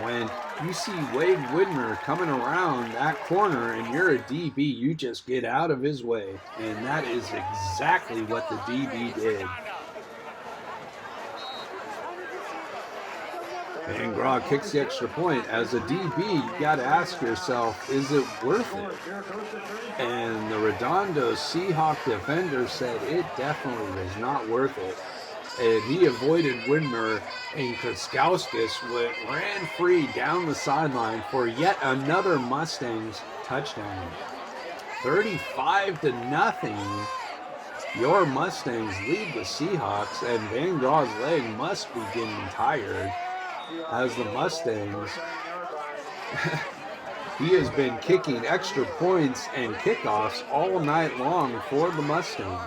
When you see Wade Widmer coming around that corner and you're a DB, you just get out of his way. And that is exactly what the DB did. Van Graw kicks the extra point. As a DB, you got to ask yourself, is it worth it? And the Redondo Seahawk defender said it definitely was not worth it. And he avoided Widmer, and Kraskowskis ran free down the sideline for yet another Mustangs touchdown. 35-0. Your Mustangs lead the Seahawks, and Van Graw's leg must be getting tired, as the Mustangs, he has been kicking extra points and kickoffs all night long for the Mustangs.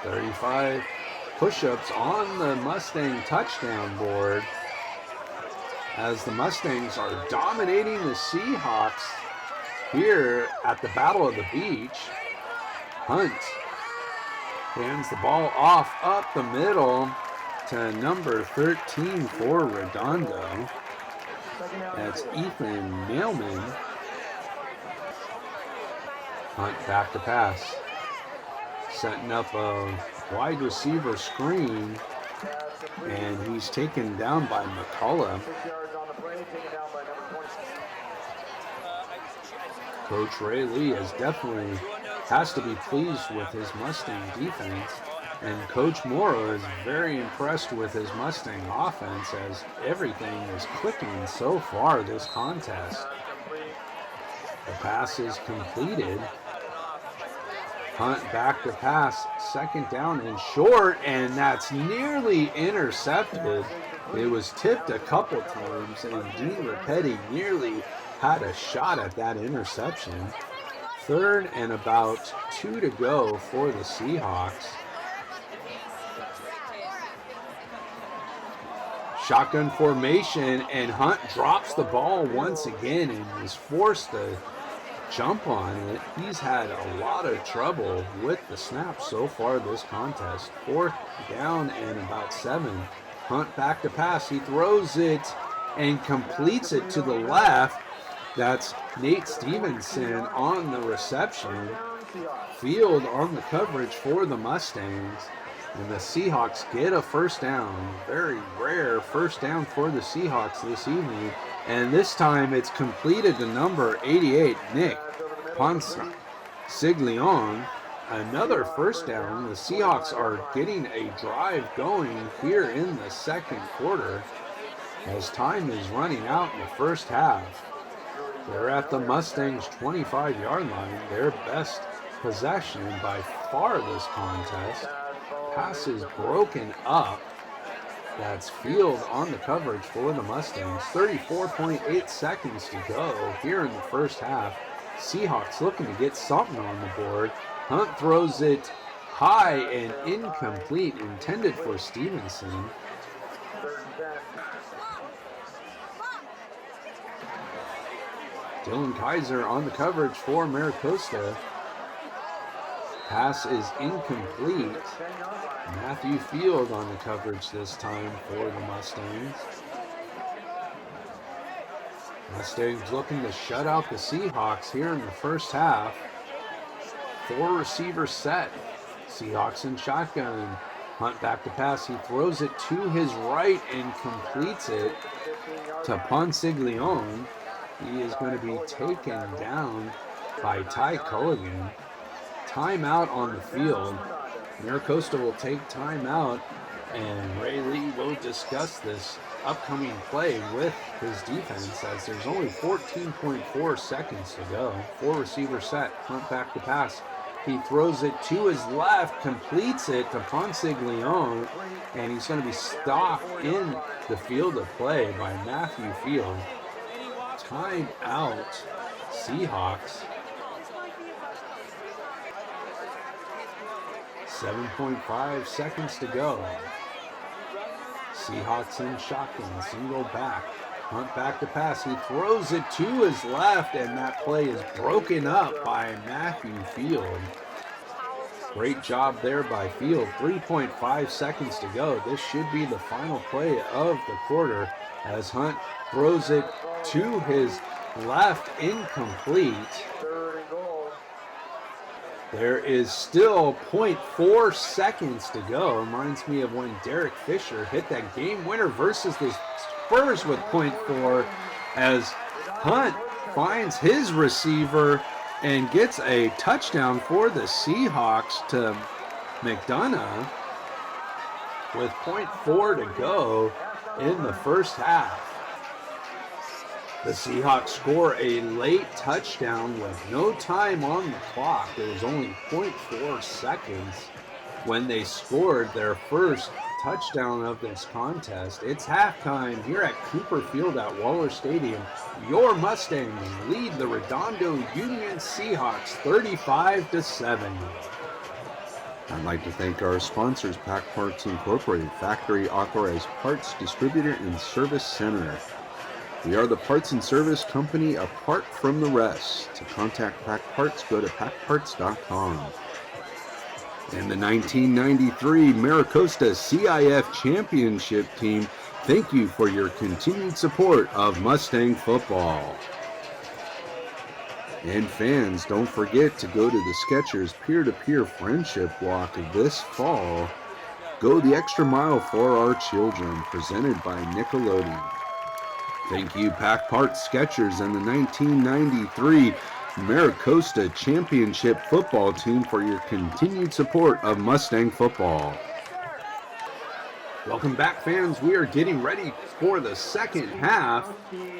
35 push-ups on the Mustang touchdown board, as the Mustangs are dominating the Seahawks here at the Battle of the Beach. Hunt hands the ball off up the middle to number 13 for Redondo. That's Ethan Mailman. Hunt back to pass. Setting up a wide receiver screen. And he's taken down by McCullough. Coach Ray Lee has to be pleased with his Mustang defense. And Coach Morrow is very impressed with his Mustang offense as everything is clicking so far this contest. The pass is completed. Hunt back to pass, second down and short, and that's nearly intercepted. It was tipped a couple times, and Dean Rapetti nearly had a shot at that interception. Third and about 2 to go for the Seahawks. Shotgun formation, and Hunt drops the ball once again and is forced to jump on it. He's had a lot of trouble with the snap so far this contest. Fourth down and about 7. Hunt back to pass. He throws it and completes it to the left. That's Nate Stevenson on the reception. Field on the coverage for the Mustangs. And the Seahawks get a first down. Very rare first down for the Seahawks this evening. And this time it's completed to number 88, Nick Ponsiglione. Another first down. The Seahawks are getting a drive going here in the second quarter as time is running out in the first half. They're at the Mustangs' 25-yard line, their best possession by far this contest. Pass is broken up. That's Field on the coverage for the Mustangs. 34.8 seconds to go here in the first half. Seahawks looking to get something on the board. Hunt throws it high and incomplete, intended for Stevenson. Dylan Kaiser on the coverage for Americosta. Pass is incomplete. Matthew Field on the coverage this time for the Mustangs. Mustangs looking to shut out the Seahawks here in the first half. 4 receivers set. Seahawks in shotgun. Hunt back to pass. He throws it to his right and completes it to Ponsiglione. He is going to be taken down by Ty Culligan. Timeout on the field. Americosta will take timeout, and Ray Lee will discuss this upcoming play with his defense as there's only 14.4 seconds to go. 4 receivers set. Hunt back to pass. He throws it to his left, completes it to Ponsiglione, and he's going to be stopped in the field of play by Matthew Field. Time out, Seahawks. 7.5 seconds to go. Seahawks in shotgun, single back. Hunt back to pass. He throws it to his left, and that play is broken up by Matthew Field. Great job there by Field. 3.5 seconds to go. This should be the final play of the quarter as Hunt throws it to his left, incomplete. There is still 0.4 seconds to go. Reminds me of when Derek Fisher hit that game winner versus the Spurs with 0.4 as Hunt finds his receiver and gets a touchdown for the Seahawks to McDonough with 0.4 to go in the first half. The Seahawks score a late touchdown with no time on the clock. It was only 0.4 seconds when they scored their first touchdown of this contest. It's halftime here at Cooper Field at Waller Stadium. Your Mustangs lead the Redondo Union Seahawks 35-7. I'd like to thank our sponsors, Pack Parts Incorporated, factory authorized parts distributor and service center. We are the parts and service company apart from the rest. To contact Pack Parts, go to packparts.com. And the 1993 Americosta CIF Championship team, thank you for your continued support of Mustang football. And fans, don't forget to go to the Skechers Peer-to-Peer Friendship Walk this fall. Go the extra mile for our children, presented by Nickelodeon. Thank you, Pack Parts Skechers and the 1993 Americosta Championship football team for your continued support of Mustang football. Welcome back, fans. We are getting ready for the second half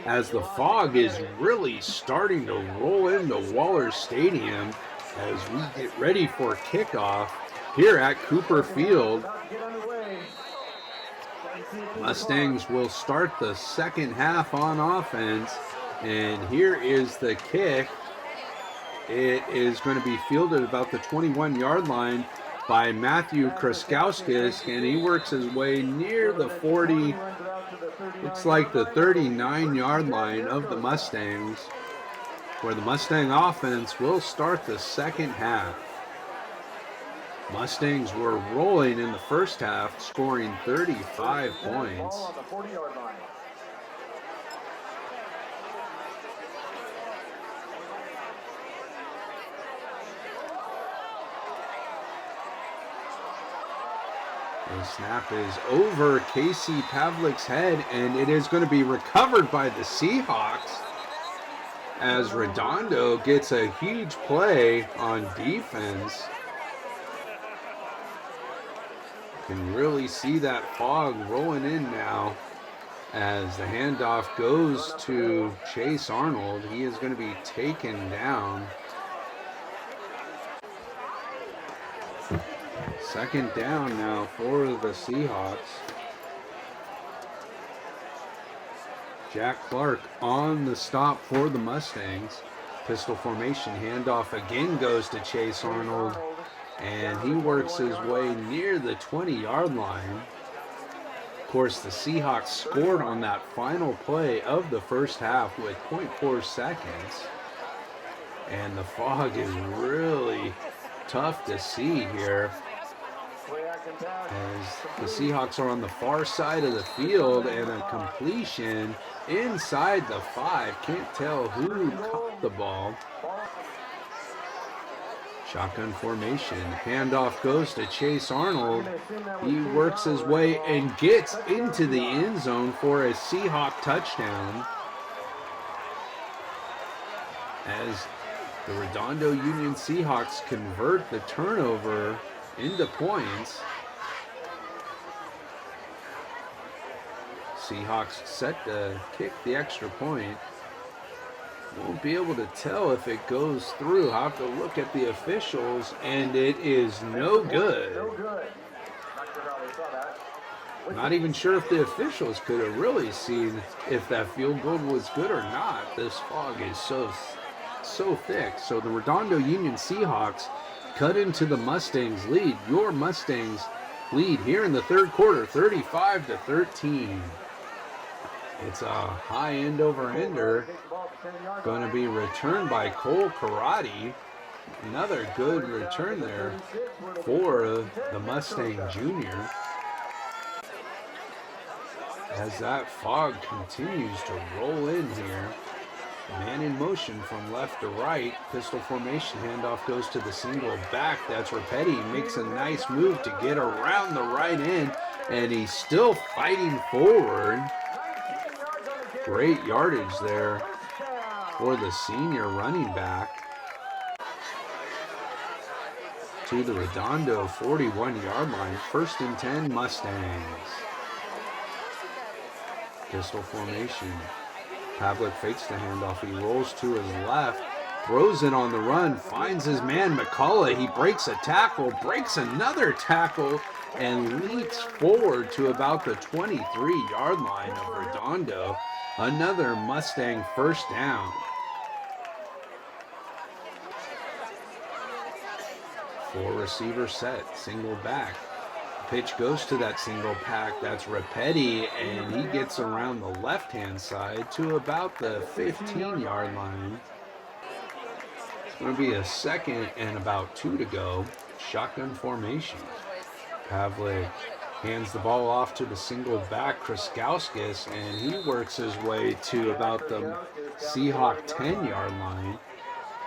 as the fog is really starting to roll into Waller Stadium as we get ready for kickoff here at Cooper Field. Mustangs will start the second half on offense, and here is the kick. It is going to be fielded about the 21-yard line by Matthew Kraskowskis, and he works his way near the 40, looks like the 39-yard line of the Mustangs, where the Mustang offense will start the second half. Mustangs were rolling in the first half, scoring 35 points. The snap is over Casey Pavlik's head, and it is going to be recovered by the Seahawks as Redondo gets a huge play on defense. You can really see that fog rolling in now as the handoff goes to Chase Arnold. He is going to be taken down. Second down now for the Seahawks. Jack Clark on the stop for the Mustangs. Pistol formation handoff again goes to Chase Arnold, and he works his way near the 20-yard line. Of course, the Seahawks scored on that final play of the first half with 0.4 seconds. And the fog is really tough to see here, as the Seahawks are on the far side of the field, and a completion inside the 5. Can't tell who caught the ball. Shotgun formation. Handoff goes to Chase Arnold. He works his way and gets into the end zone for a Seahawk touchdown, as the Redondo Union Seahawks convert the turnover into points. Seahawks set to kick the extra point. Won't be able to tell if it goes through. I'll have to look at the officials, and it is no good. Not even sure if the officials could have really seen if that field goal was good or not. This fog is so thick. So the Redondo Union Seahawks cut into the Mustangs lead. Your Mustangs lead here in the third quarter, 35-13. It's a high end over ender. Going to be returned by Cole Karate. Another good return there for the Mustang Junior, as that fog continues to roll in here. Man in motion from left to right. Pistol formation. Handoff goes to the single back. That's Rapetti. Makes a nice move to get around the right end, and he's still fighting forward. Great yardage there for the senior running back. To the Redondo 41-yard line. 1st and 10 Mustangs. Pistol formation. Pavlik fakes the handoff. He rolls to his left, throws it on the run, finds his man McCullough. He breaks a tackle, breaks another tackle, and leaps forward to about the 23-yard line of Redondo. Another Mustang first down. 4 receiver set, single back. Pitch goes to that single pack. That's Rapetti, and he gets around the left-hand side to about the 15-yard line. It's going to be a 2nd and about 2 to go. Shotgun formation. Pavlik hands the ball off to the single back, Kraskowskis, and he works his way to about the Seahawk 10-yard line.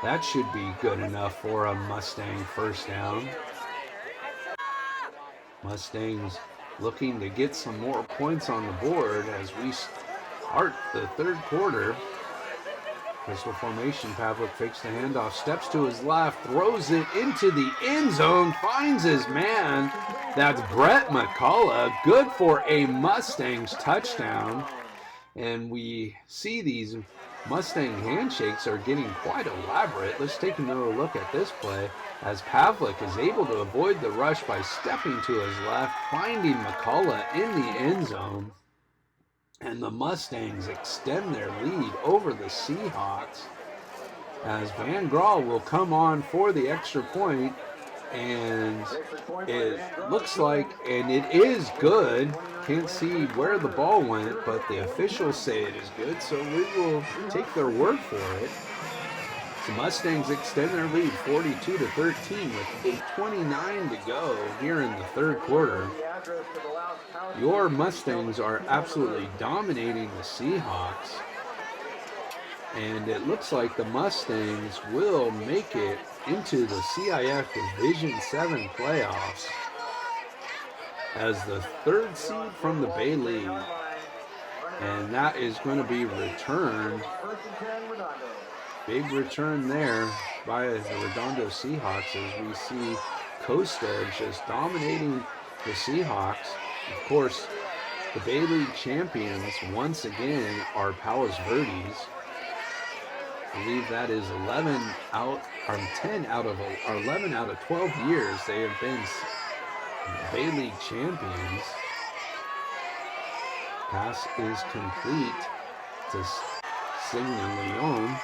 That should be good enough for a Mustang first down. Mustangs looking to get some more points on the board as we start the third quarter. Pistol formation, Pavlik fakes the handoff, steps to his left, throws it into the end zone, finds his man. That's Brett McCullough, good for a Mustangs touchdown. And we see these Mustang handshakes are getting quite elaborate. Let's take another look at this play as Pavlik is able to avoid the rush by stepping to his left, finding McCullough in the end zone. And the Mustangs extend their lead over the Seahawks as Van Graal will come on for the extra point. And it looks like, and it is good. Can't see where the ball went, but the officials say it is good, so we will take their word for it. The Mustangs extend their lead 42-13 with 8:29 to go here in the third quarter. Your Mustangs are absolutely dominating the Seahawks. And it looks like the Mustangs will make it into the CIF Division 7 playoffs as the third seed from the Bay League. And that is going to be returned. Big return there by the Redondo Seahawks as we see Costa just dominating the Seahawks. Of course, the Bay League champions once again are Palos Verdes. I believe that is 11 out of 12 years they have been Bay League champions. Pass is complete to Signa Leone.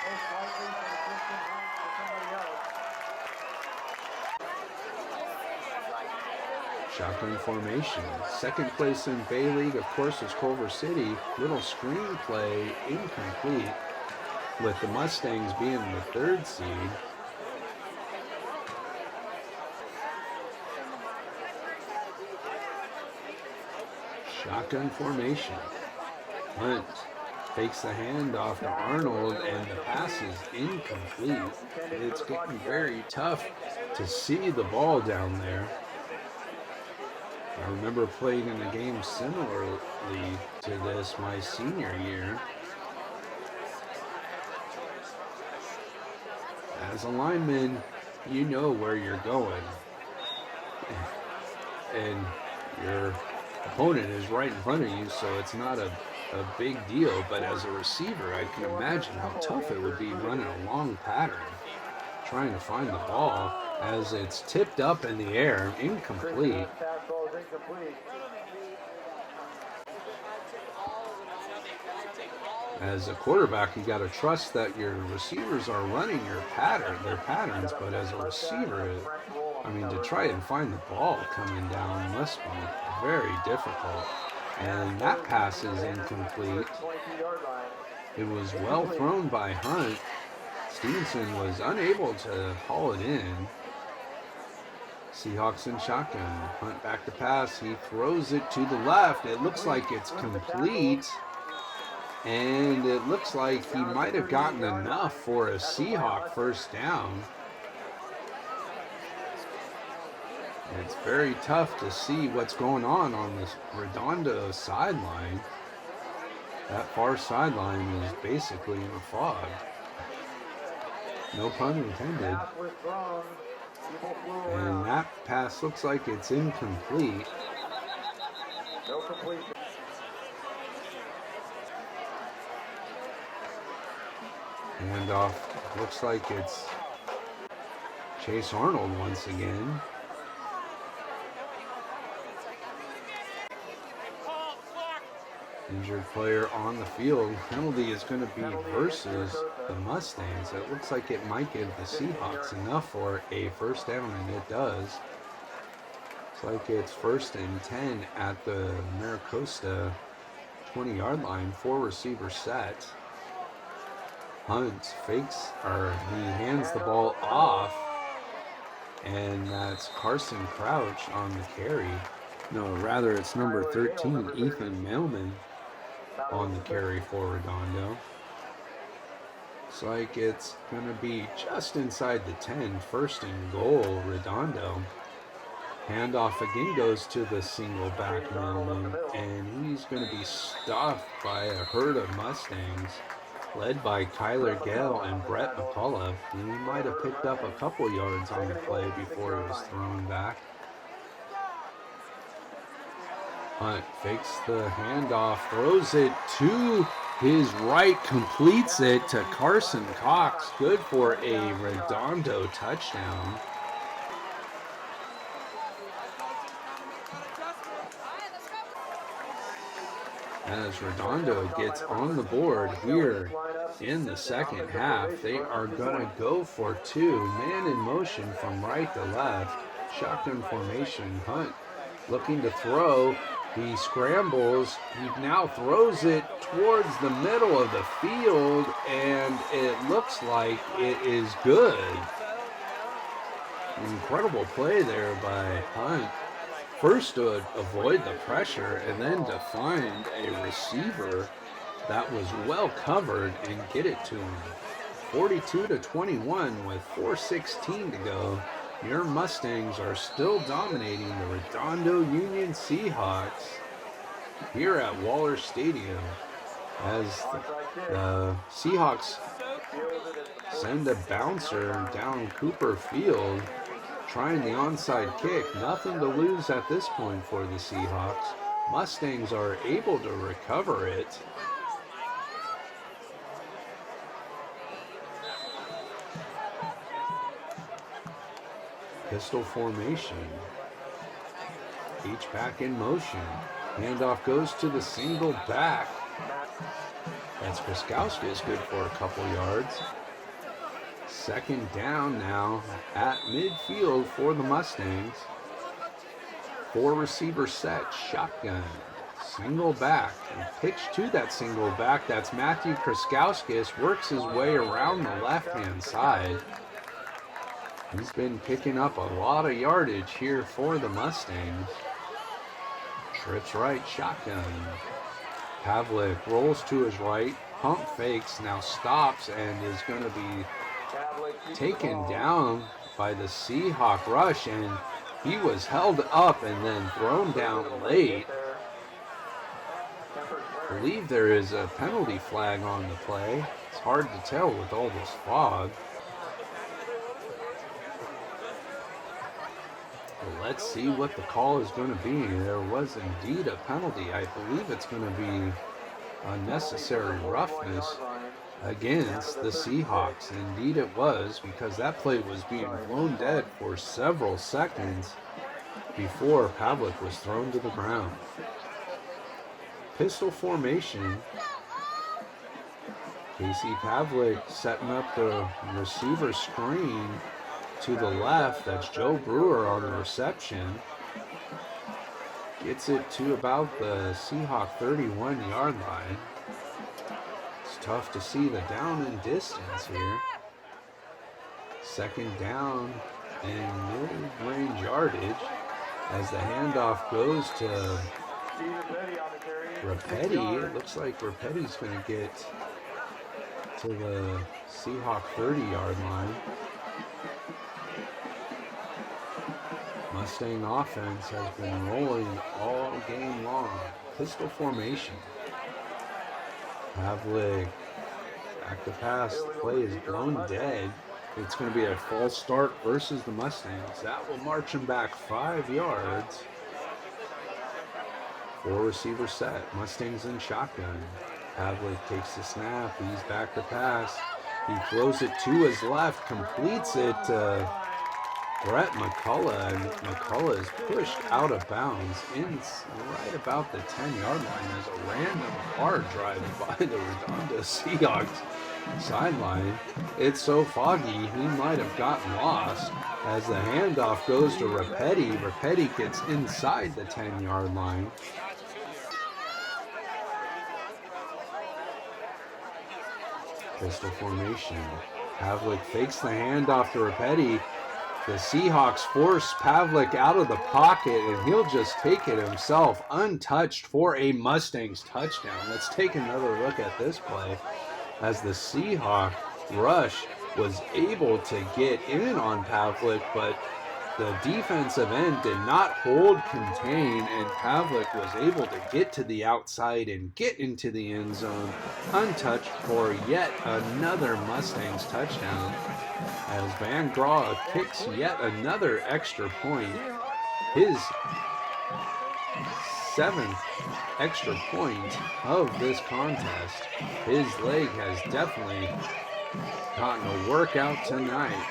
Shotgun formation. Second place in Bay League, of course, is Culver City. Little screenplay incomplete, with the Mustangs being the third seed. Shotgun formation. Hunt fakes the handoff to Arnold, and the pass is incomplete. It's getting very tough to see the ball down there. I remember playing in a game similarly to this my senior year. As a lineman, you know where you're going. And your opponent is right in front of you, so it's not a big deal. But as a receiver, I can imagine how tough it would be running a long pattern, trying to find the ball as it's tipped up in the air, incomplete. As a quarterback, you got to trust that your receivers are running their patterns, but as a receiver, I mean, to try and find the ball coming down must be very difficult. And that pass is incomplete. It was well thrown by Hunt. Stevenson was unable to haul it in. Seahawks in shotgun. Hunt back to pass. He throws it to the left. It looks like it's complete. And it looks like he might have gotten enough for a Seahawk first down. It's very tough to see what's going on this Redondo sideline. That far sideline is basically in a fog. No pun intended. And that pass looks like it's incomplete. No completion. Handoff looks like it's Chase Arnold once again. Injured player on the field. Penalty is going to be versus the Mustangs. It looks like it might give the Seahawks enough for a first down, and it does. Looks like it's 1st and 10 at the Americosta 20-yard line. 4 receiver set. Hunt he hands the ball off, And that's Carson Crouch on the carry. No, rather it's number 13, Ethan Mailman, on the carry for Redondo. Looks like it's going to be just inside the 10, first and goal, Redondo. Handoff again goes to the single back Mailman, and he's going to be stuffed by a herd of Mustangs, led by Kyler Gale and Brett McCullough. He might have picked up a couple yards on the play before he was thrown back. Hunt fakes the handoff, throws it to his right, completes it to Carson Cox. Good for a Redondo touchdown. As Redondo gets on the board here in the second half, they are going to go for two. Man in motion from right to left. Shotgun formation. Hunt looking to throw. He scrambles. He now throws it towards the middle of the field, and it looks like it is good. Incredible play there by Hunt. First to avoid the pressure, and then to find a receiver that was well covered and get it to him. 42-21 with 4:16 to go. Your Mustangs are still dominating the Redondo Union Seahawks here at Waller Stadium as the Seahawks send a bouncer down Cooper Field, trying the onside kick. Nothing to lose at this point for the Seahawks. Mustangs are able to recover it. Pistol formation. H-back in motion. Handoff goes to the single back. That's Kriskowski, is good for a couple yards. Second down now at midfield for the Mustangs. Four receiver set, shotgun, single back, and pitch to that single back. That's Matthew Kriskowski, works his way around the left-hand side. He's been picking up a lot of yardage here for the Mustangs. Trips right, shotgun. Pavlik rolls to his right, pump fakes, now stops and is going to be taken down by the Seahawk rush, and he was held up and then thrown down late. I believe there is a penalty flag on the play. It's hard to tell with all this fog. Let's see what the call is going to be. There was indeed a penalty. I believe it's going to be unnecessary roughness against the Seahawks. Indeed it was, because that play was being blown dead for several seconds before Pavlik was thrown to the ground. Pistol formation. Casey Pavlik setting up the receiver screen to the left. That's Joe Brewer on the reception. Gets it to about the Seahawk 31-yard line. It's tough to see the down and distance here. Second down and mid-range yardage as the handoff goes to Rapetti. It looks like Rapetti's going to get to the Seahawk 30-yard line. Mustang offense has been rolling all game long. Pistol formation. Pavlik back to pass. The play is blown dead. It's going to be a false start versus the Mustangs. That will march him back 5 yards. Four receiver set. Mustangs in shotgun. Pavlik takes the snap. He's back to pass. He throws it to his left. Completes it to Brett McCullough, and McCullough is pushed out of bounds in right about the 10-yard line as a random car drives by the Redondo Seahawks sideline. It's so foggy he might have gotten lost as the handoff goes to Rapetti. Rapetti gets inside the 10-yard line. Pistol formation. Pavlik fakes the handoff to Rapetti. The Seahawks force Pavlik out of the pocket, and he'll just take it himself, untouched, for a Mustangs touchdown. Let's take another look at this play as the Seahawk rush was able to get in on Pavlik, but the defensive end did not hold contain, and Pavlik was able to get to the outside and get into the end zone untouched for yet another Mustangs touchdown, as Van Graaf kicks yet another extra point, his 7th extra point of this contest. His leg has definitely gotten a workout tonight.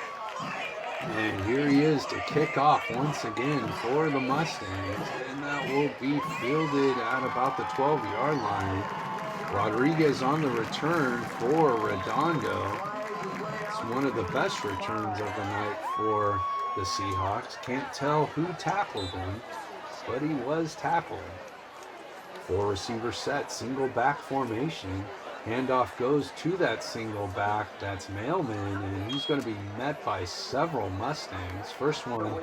And here he is to kick off once again for the Mustangs, and that will be fielded at about the 12-yard line. Rodriguez on the return for Redondo. It's one of the best returns of the night for the Seahawks. Can't tell who tackled him, but he was tackled. 4 receiver set, single back formation. Handoff goes to that single back, that's Mailman, and he's going to be met by several Mustangs. First one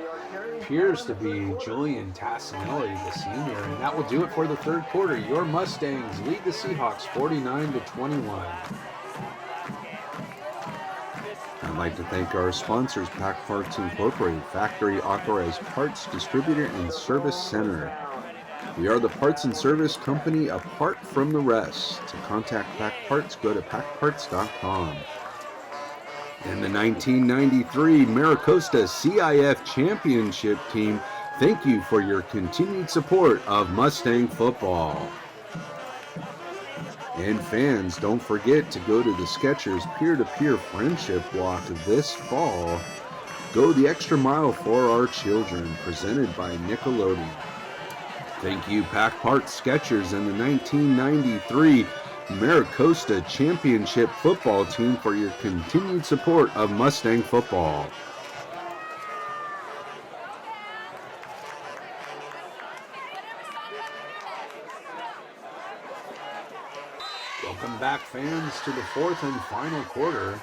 appears to be Julian Tassinelli, the senior, and that will do it for the third quarter. Your Mustangs lead the Seahawks 49-21. I'd like to thank our sponsors, Pack Parts Incorporated, factory authorized parts distributor and service center. We are the parts and service company apart from the rest. To contact Pack Parts, go to packparts.com. And the 1993 Americosta CIF Championship team, thank you for your continued support of Mustang football. And fans, don't forget to go to the Skechers Peer-to-Peer Friendship Walk this fall. Go the extra mile for our children, presented by Nickelodeon. Thank you, Pack Parts Skechers and the 1993 Americosta Championship football team for your continued support of Mustang football. Welcome back, fans, to the 4th and final quarter.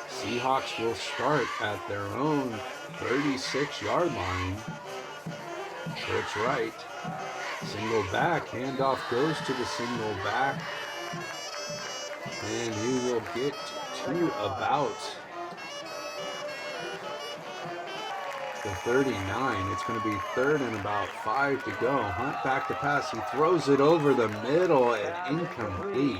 Seahawks will start at their own 36-yard line. Trips right. Single back, handoff goes to the single back, and he will get to about the 39. It's going to be 3rd and about 5 to go. Hunt back to pass. He throws it over the middle and incomplete.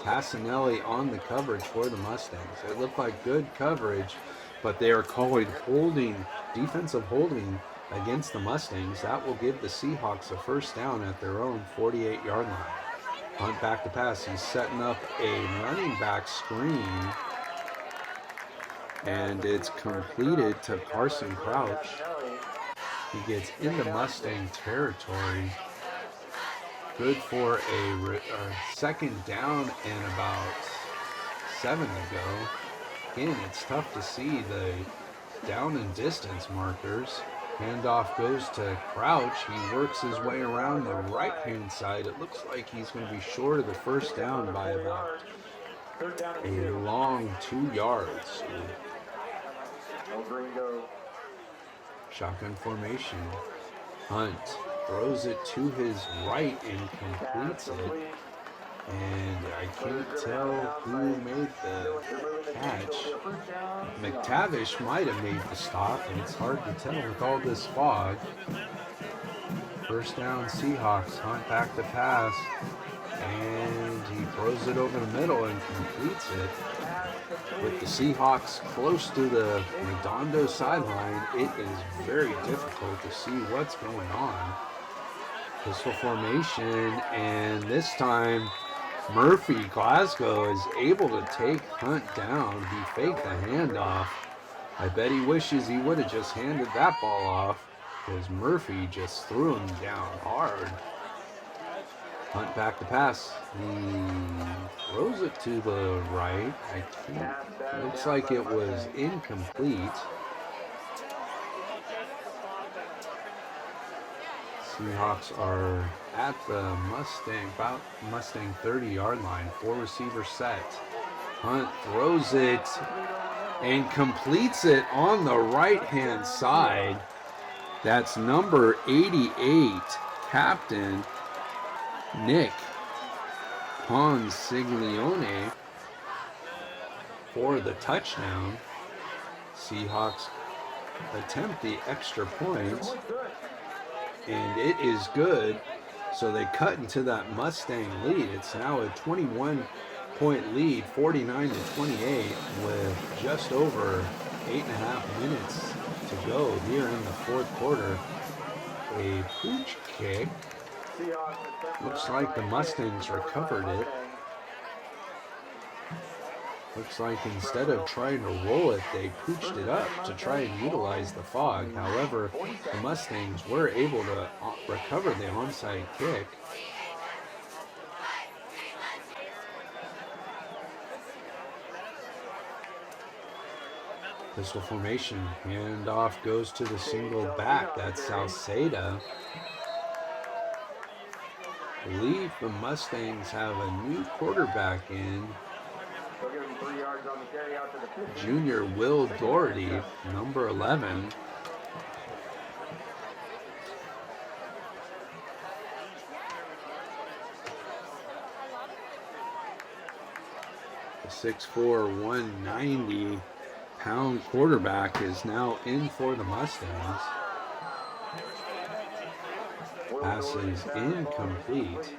Tassinelli on the coverage for the Mustangs. It looked like good coverage, but they are calling holding, defensive holding against the Mustangs. That will give the Seahawks a first down at their own 48-yard line. Hunt back to pass. He's setting up a running back screen, and it's completed to Carson Crouch. He gets into Mustang territory. Good for a second down and about 7 to go. Again, it's tough to see the down and distance markers. Handoff goes to Crouch. He works his way around the right-hand side. It looks like he's going to be short of the first down by about a long 2 yards. Shotgun formation. Hunt throws it to his right and completes it. And I can't tell who made the catch. McTavish might have made the stop, and it's hard to tell with all this fog. First down Seahawks. Hunt back to pass, and he throws it over the middle and completes it. With the Seahawks close to the Redondo sideline, it is very difficult to see what's going on. Pistol formation, and this time Murphy Glasgow is able to take Hunt down. He faked the handoff. I bet he wishes he would have just handed that ball off, because Murphy just threw him down hard. Hunt back to pass. He throws it to the right. Looks like it was incomplete. Seahawks are at the Mustang 30-yard line. 4 receiver set. Hunt throws it and completes it on the right-hand side. That's number 88, captain Nick Ponsiglione for the touchdown. Seahawks attempt the extra point, and it is good. So they cut into that Mustang lead. It's now a 21-point lead, 49-28, with just over 8.5 minutes to go here in the fourth quarter. A pooch kick. Looks like the Mustangs recovered it. Looks like instead of trying to roll it, they pooched it up to try and utilize the fog. However, the Mustangs were able to recover the onside kick. Pistol formation, handoff goes to the single back. That's Salceda. I believe the Mustangs have a new quarterback in. Junior Will Doherty, number 11. The 6'4", 190-pound quarterback is now in for the Mustangs. Pass is incomplete.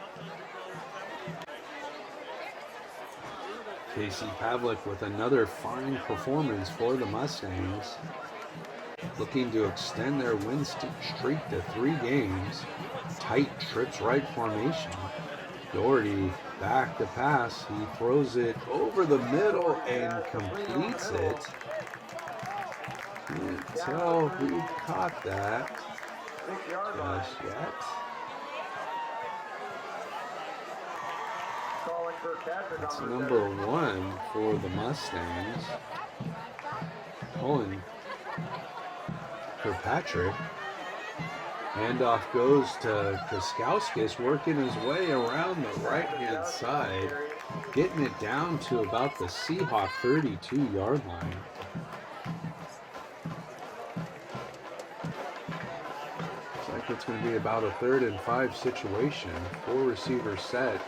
Casey Pavlik with another fine performance for the Mustangs, looking to extend their win streak to 3 games. Tight trips right formation. Doherty back to pass. He throws it over the middle and completes it. Can't tell who caught that just yet. That's number 1 for the Mustangs. Colin Kirkpatrick. Handoff goes to Kaskowskis, working his way around the right-hand side, getting it down to about the Seahawk 32-yard line. Looks like it's going to be about a 3rd and 5 situation. 4 receiver set.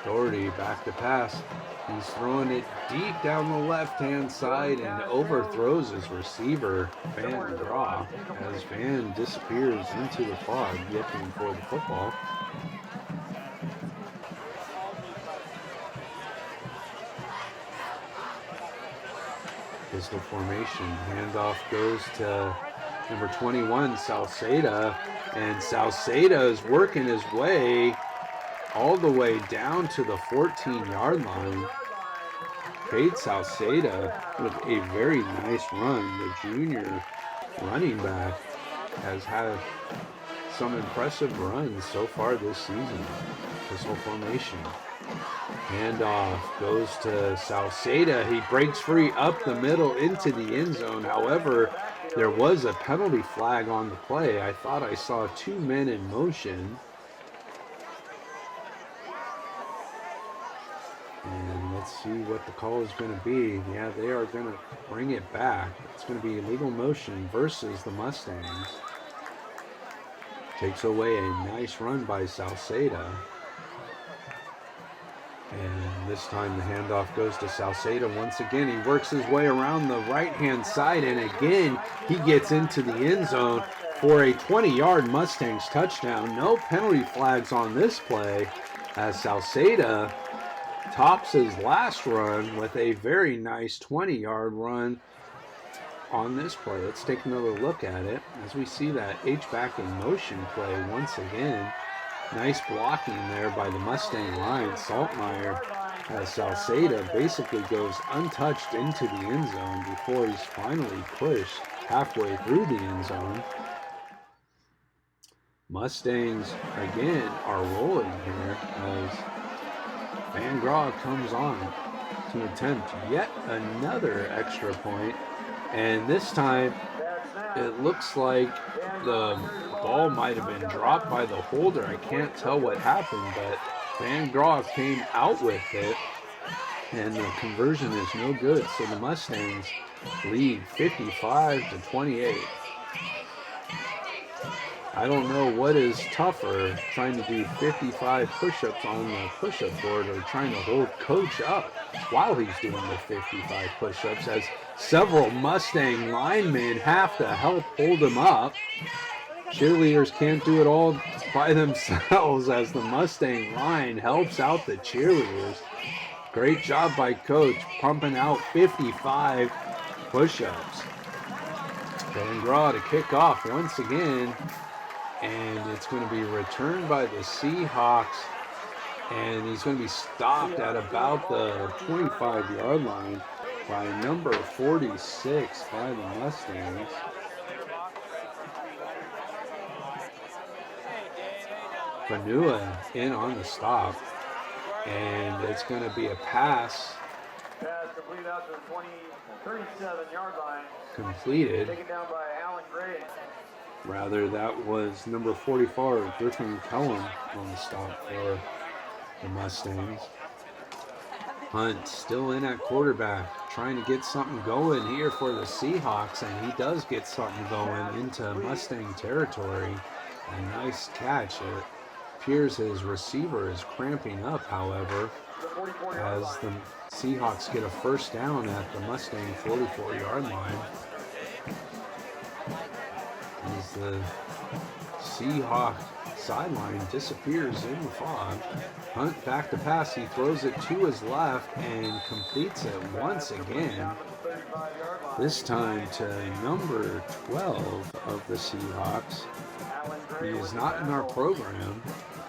Doherty back to pass. He's throwing it deep down the left-hand side and overthrows his receiver, Van Draw, as Van disappears into the fog, looking for the football. Pistol formation. Handoff goes to number 21, Salceda, and Salceda is working his way all the way down to the 14-yard line. Cade Salceda with a very nice run. The junior running back has had some impressive runs so far this season. Pistol formation. Handoff goes to Salceda. He breaks free up the middle into the end zone. However, there was a penalty flag on the play. I thought I saw 2 men in motion. And let's see what the call is going to be. Yeah, they are going to bring it back. It's going to be illegal motion versus the Mustangs. Takes away a nice run by Salceda. And this time the handoff goes to Salceda once again. He works his way around the right-hand side, and again he gets into the end zone for a 20-yard Mustangs touchdown. No penalty flags on this play, as Salceda tops his last run with a very nice 20-yard run on this play. Let's take another look at it as we see that H-back in motion play once again. Nice blocking there by the Mustang line. Saltmeyer, as Salceda basically goes untouched into the end zone before he's finally pushed halfway through the end zone. Mustangs again are rolling here as Van Graw comes on to attempt yet another extra point, and this time it looks like the ball might have been dropped by the holder. I can't tell what happened, but Van Graw came out with it and the conversion is no good, so the Mustangs lead 55-28. I don't know what is tougher, trying to do 55 push-ups on the push-up board or trying to hold Coach up while he's doing the 55 push-ups, as several Mustang linemen have to help hold him up. Cheerleaders can't do it all by themselves as the Mustang line helps out the cheerleaders. Great job by Coach pumping out 55 push-ups. Van Graw to kick off once again, and it's going to be returned by the Seahawks, and he's going to be stopped at about the 25-yard line by number 46 by the Mustangs. Vanua in on the stop, and it's going to be a pass. Pass complete out to the 37-yard line. Completed. Taken down by Alan Gray. Rather, that was number 44, Griffin Cullen, on the stop for the Mustangs. Hunt still in at quarterback, trying to get something going here for the Seahawks, and he does get something going into Mustang territory. A nice catch. It appears his receiver is cramping up, however, as the Seahawks get a first down at the Mustang 44-yard line. As the Seahawk sideline disappears in the fog. Hunt back to pass. He throws it to his left and completes it once again. This time to number 12 of the Seahawks. He is not in our program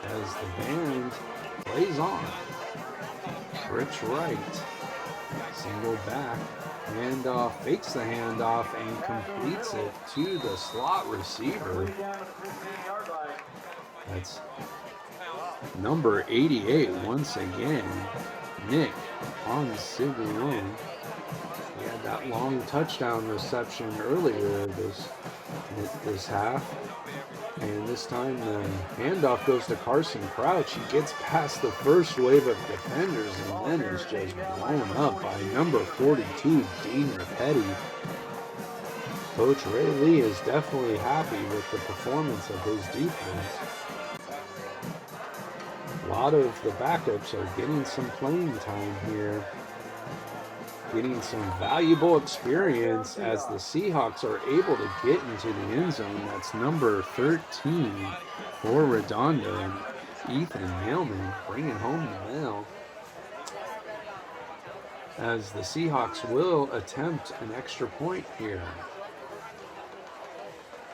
as the band plays on. Rich right. Single back. Handoff, fakes the handoff and completes it to the slot receiver. That's number 88 once again, Nick Onsiglione. He had that long touchdown reception earlier this half. And this time the handoff goes to Carson Crouch. He gets past the first wave of defenders and then is just blown up by number 42, Dean Rapetti. Coach Ray Lee is definitely happy with the performance of his defense. A lot of the backups are getting some playing time here, getting some valuable experience as the Seahawks are able to get into the end zone. That's number 13 for Redondo, and Ethan Mailman bringing home the mail. As the Seahawks will attempt an extra point here.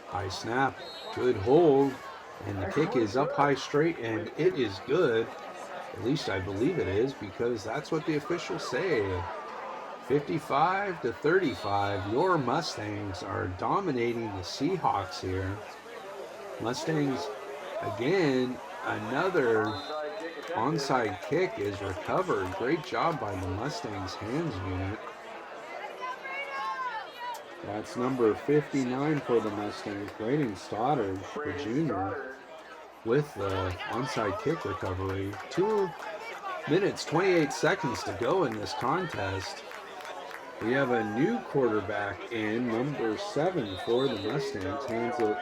High snap, good hold, and the kick is up high straight, and it is good. At least I believe it is, because that's what the officials say. 55-35, your Mustangs are dominating the Seahawks here. Mustangs, again, another onside kick is recovered. Great job by the Mustangs hands unit. That's number 59 for the Mustangs, Braden Stoddard, the junior, with the onside kick recovery. 2 minutes, 28 seconds to go in this contest. We have a new quarterback in, number 7 for the Mustangs. Hands it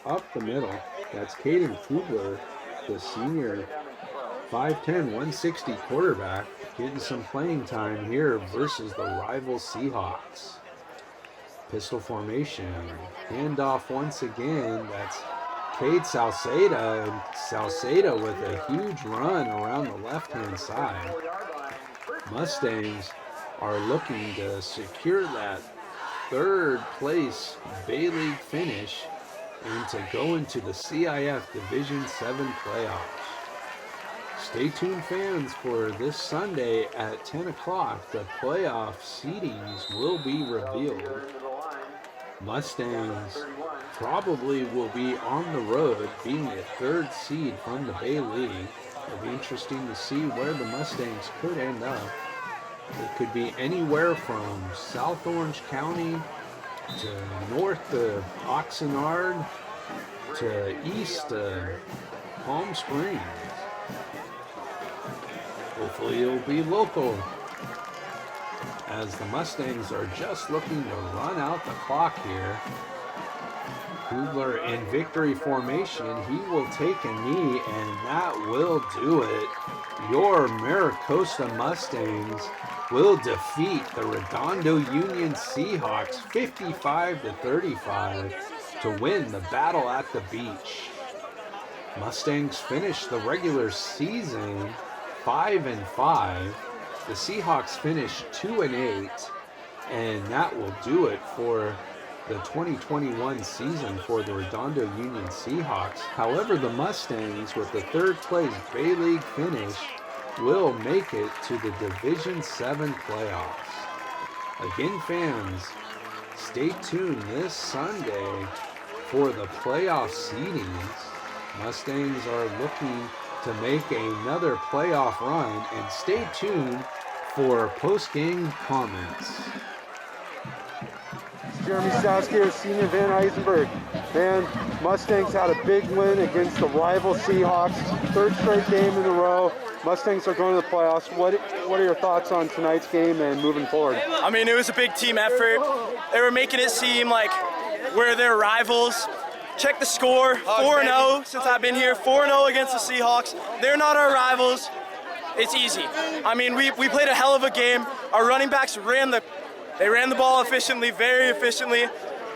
up the middle. That's Caden Kugler, the senior 5'10", 160 quarterback, getting some playing time here versus the rival Seahawks. Pistol formation. Handoff once again. That's Cade Salceda, and Salceda with a huge run around the left-hand side. Mustangs are looking to secure that third place Bay League finish and to go into the CIF Division 7 playoffs. Stay tuned, fans, for this Sunday at 10 o'clock. The playoff seedings will be revealed. Mustangs probably will be on the road, being the 3rd seed from the Bay League. It'll be interesting to see where the Mustangs could end up. It could be anywhere from South Orange County to north to Oxnard to east to Palm Springs. Hopefully it'll be local as the Mustangs are just looking to run out the clock here. Kugler in victory formation. He will take a knee, and that will do it. Your Americosta Mustangs will defeat the Redondo Union Seahawks 55-35 to win the battle at the beach. Mustangs finished the regular season 5-5. The Seahawks finished 2-8, and that will do it for the 2021 season for the Redondo Union Seahawks. However, the Mustangs, with the third place Bay League finish, will make it to the Division 7 playoffs. Again, fans, stay tuned this Sunday for the playoff seedings. Mustangs are looking to make another playoff run, and stay tuned for post-game comments. Jeremy Saskia, Senior Van Eisenberg. Man, Mustangs had a big win against the rival Seahawks. Third straight game in a row. Mustangs are going to the playoffs. What are your thoughts on tonight's game and moving forward? I mean, it was a big team effort. They were making it seem like we're their rivals. Check the score, 4-0 since I've been here, 4-0 against the Seahawks. They're not our rivals. It's easy. I mean, we played a hell of a game. Our running backs ran the ball efficiently, very efficiently.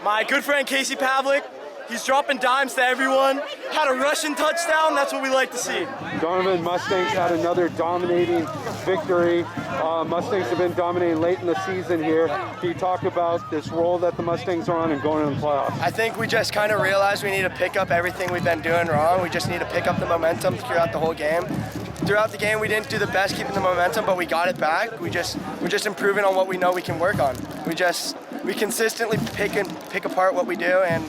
My good friend Casey Pavlik, he's dropping dimes to everyone. Had a rushing touchdown, that's what we like to see. Donovan, Mustangs had another dominating victory. Mustangs have been dominating late in the season here. Can you talk about this role that the Mustangs are on and going in the playoffs? I think we just kind of realized we need to pick up everything we've been doing wrong. We just need to pick up the momentum throughout the whole game. Throughout the game, we didn't do the best keeping the momentum, but we got it back. We're just improving on what we know we can work on. We consistently pick apart what we do, and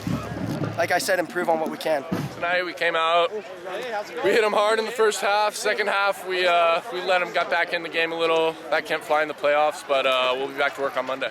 like I said, improve on what we can. Tonight we came out, we hit them hard in the first half. Second half, we let them get back in the game a little. That can't fly in the playoffs, but we'll be back to work on Monday.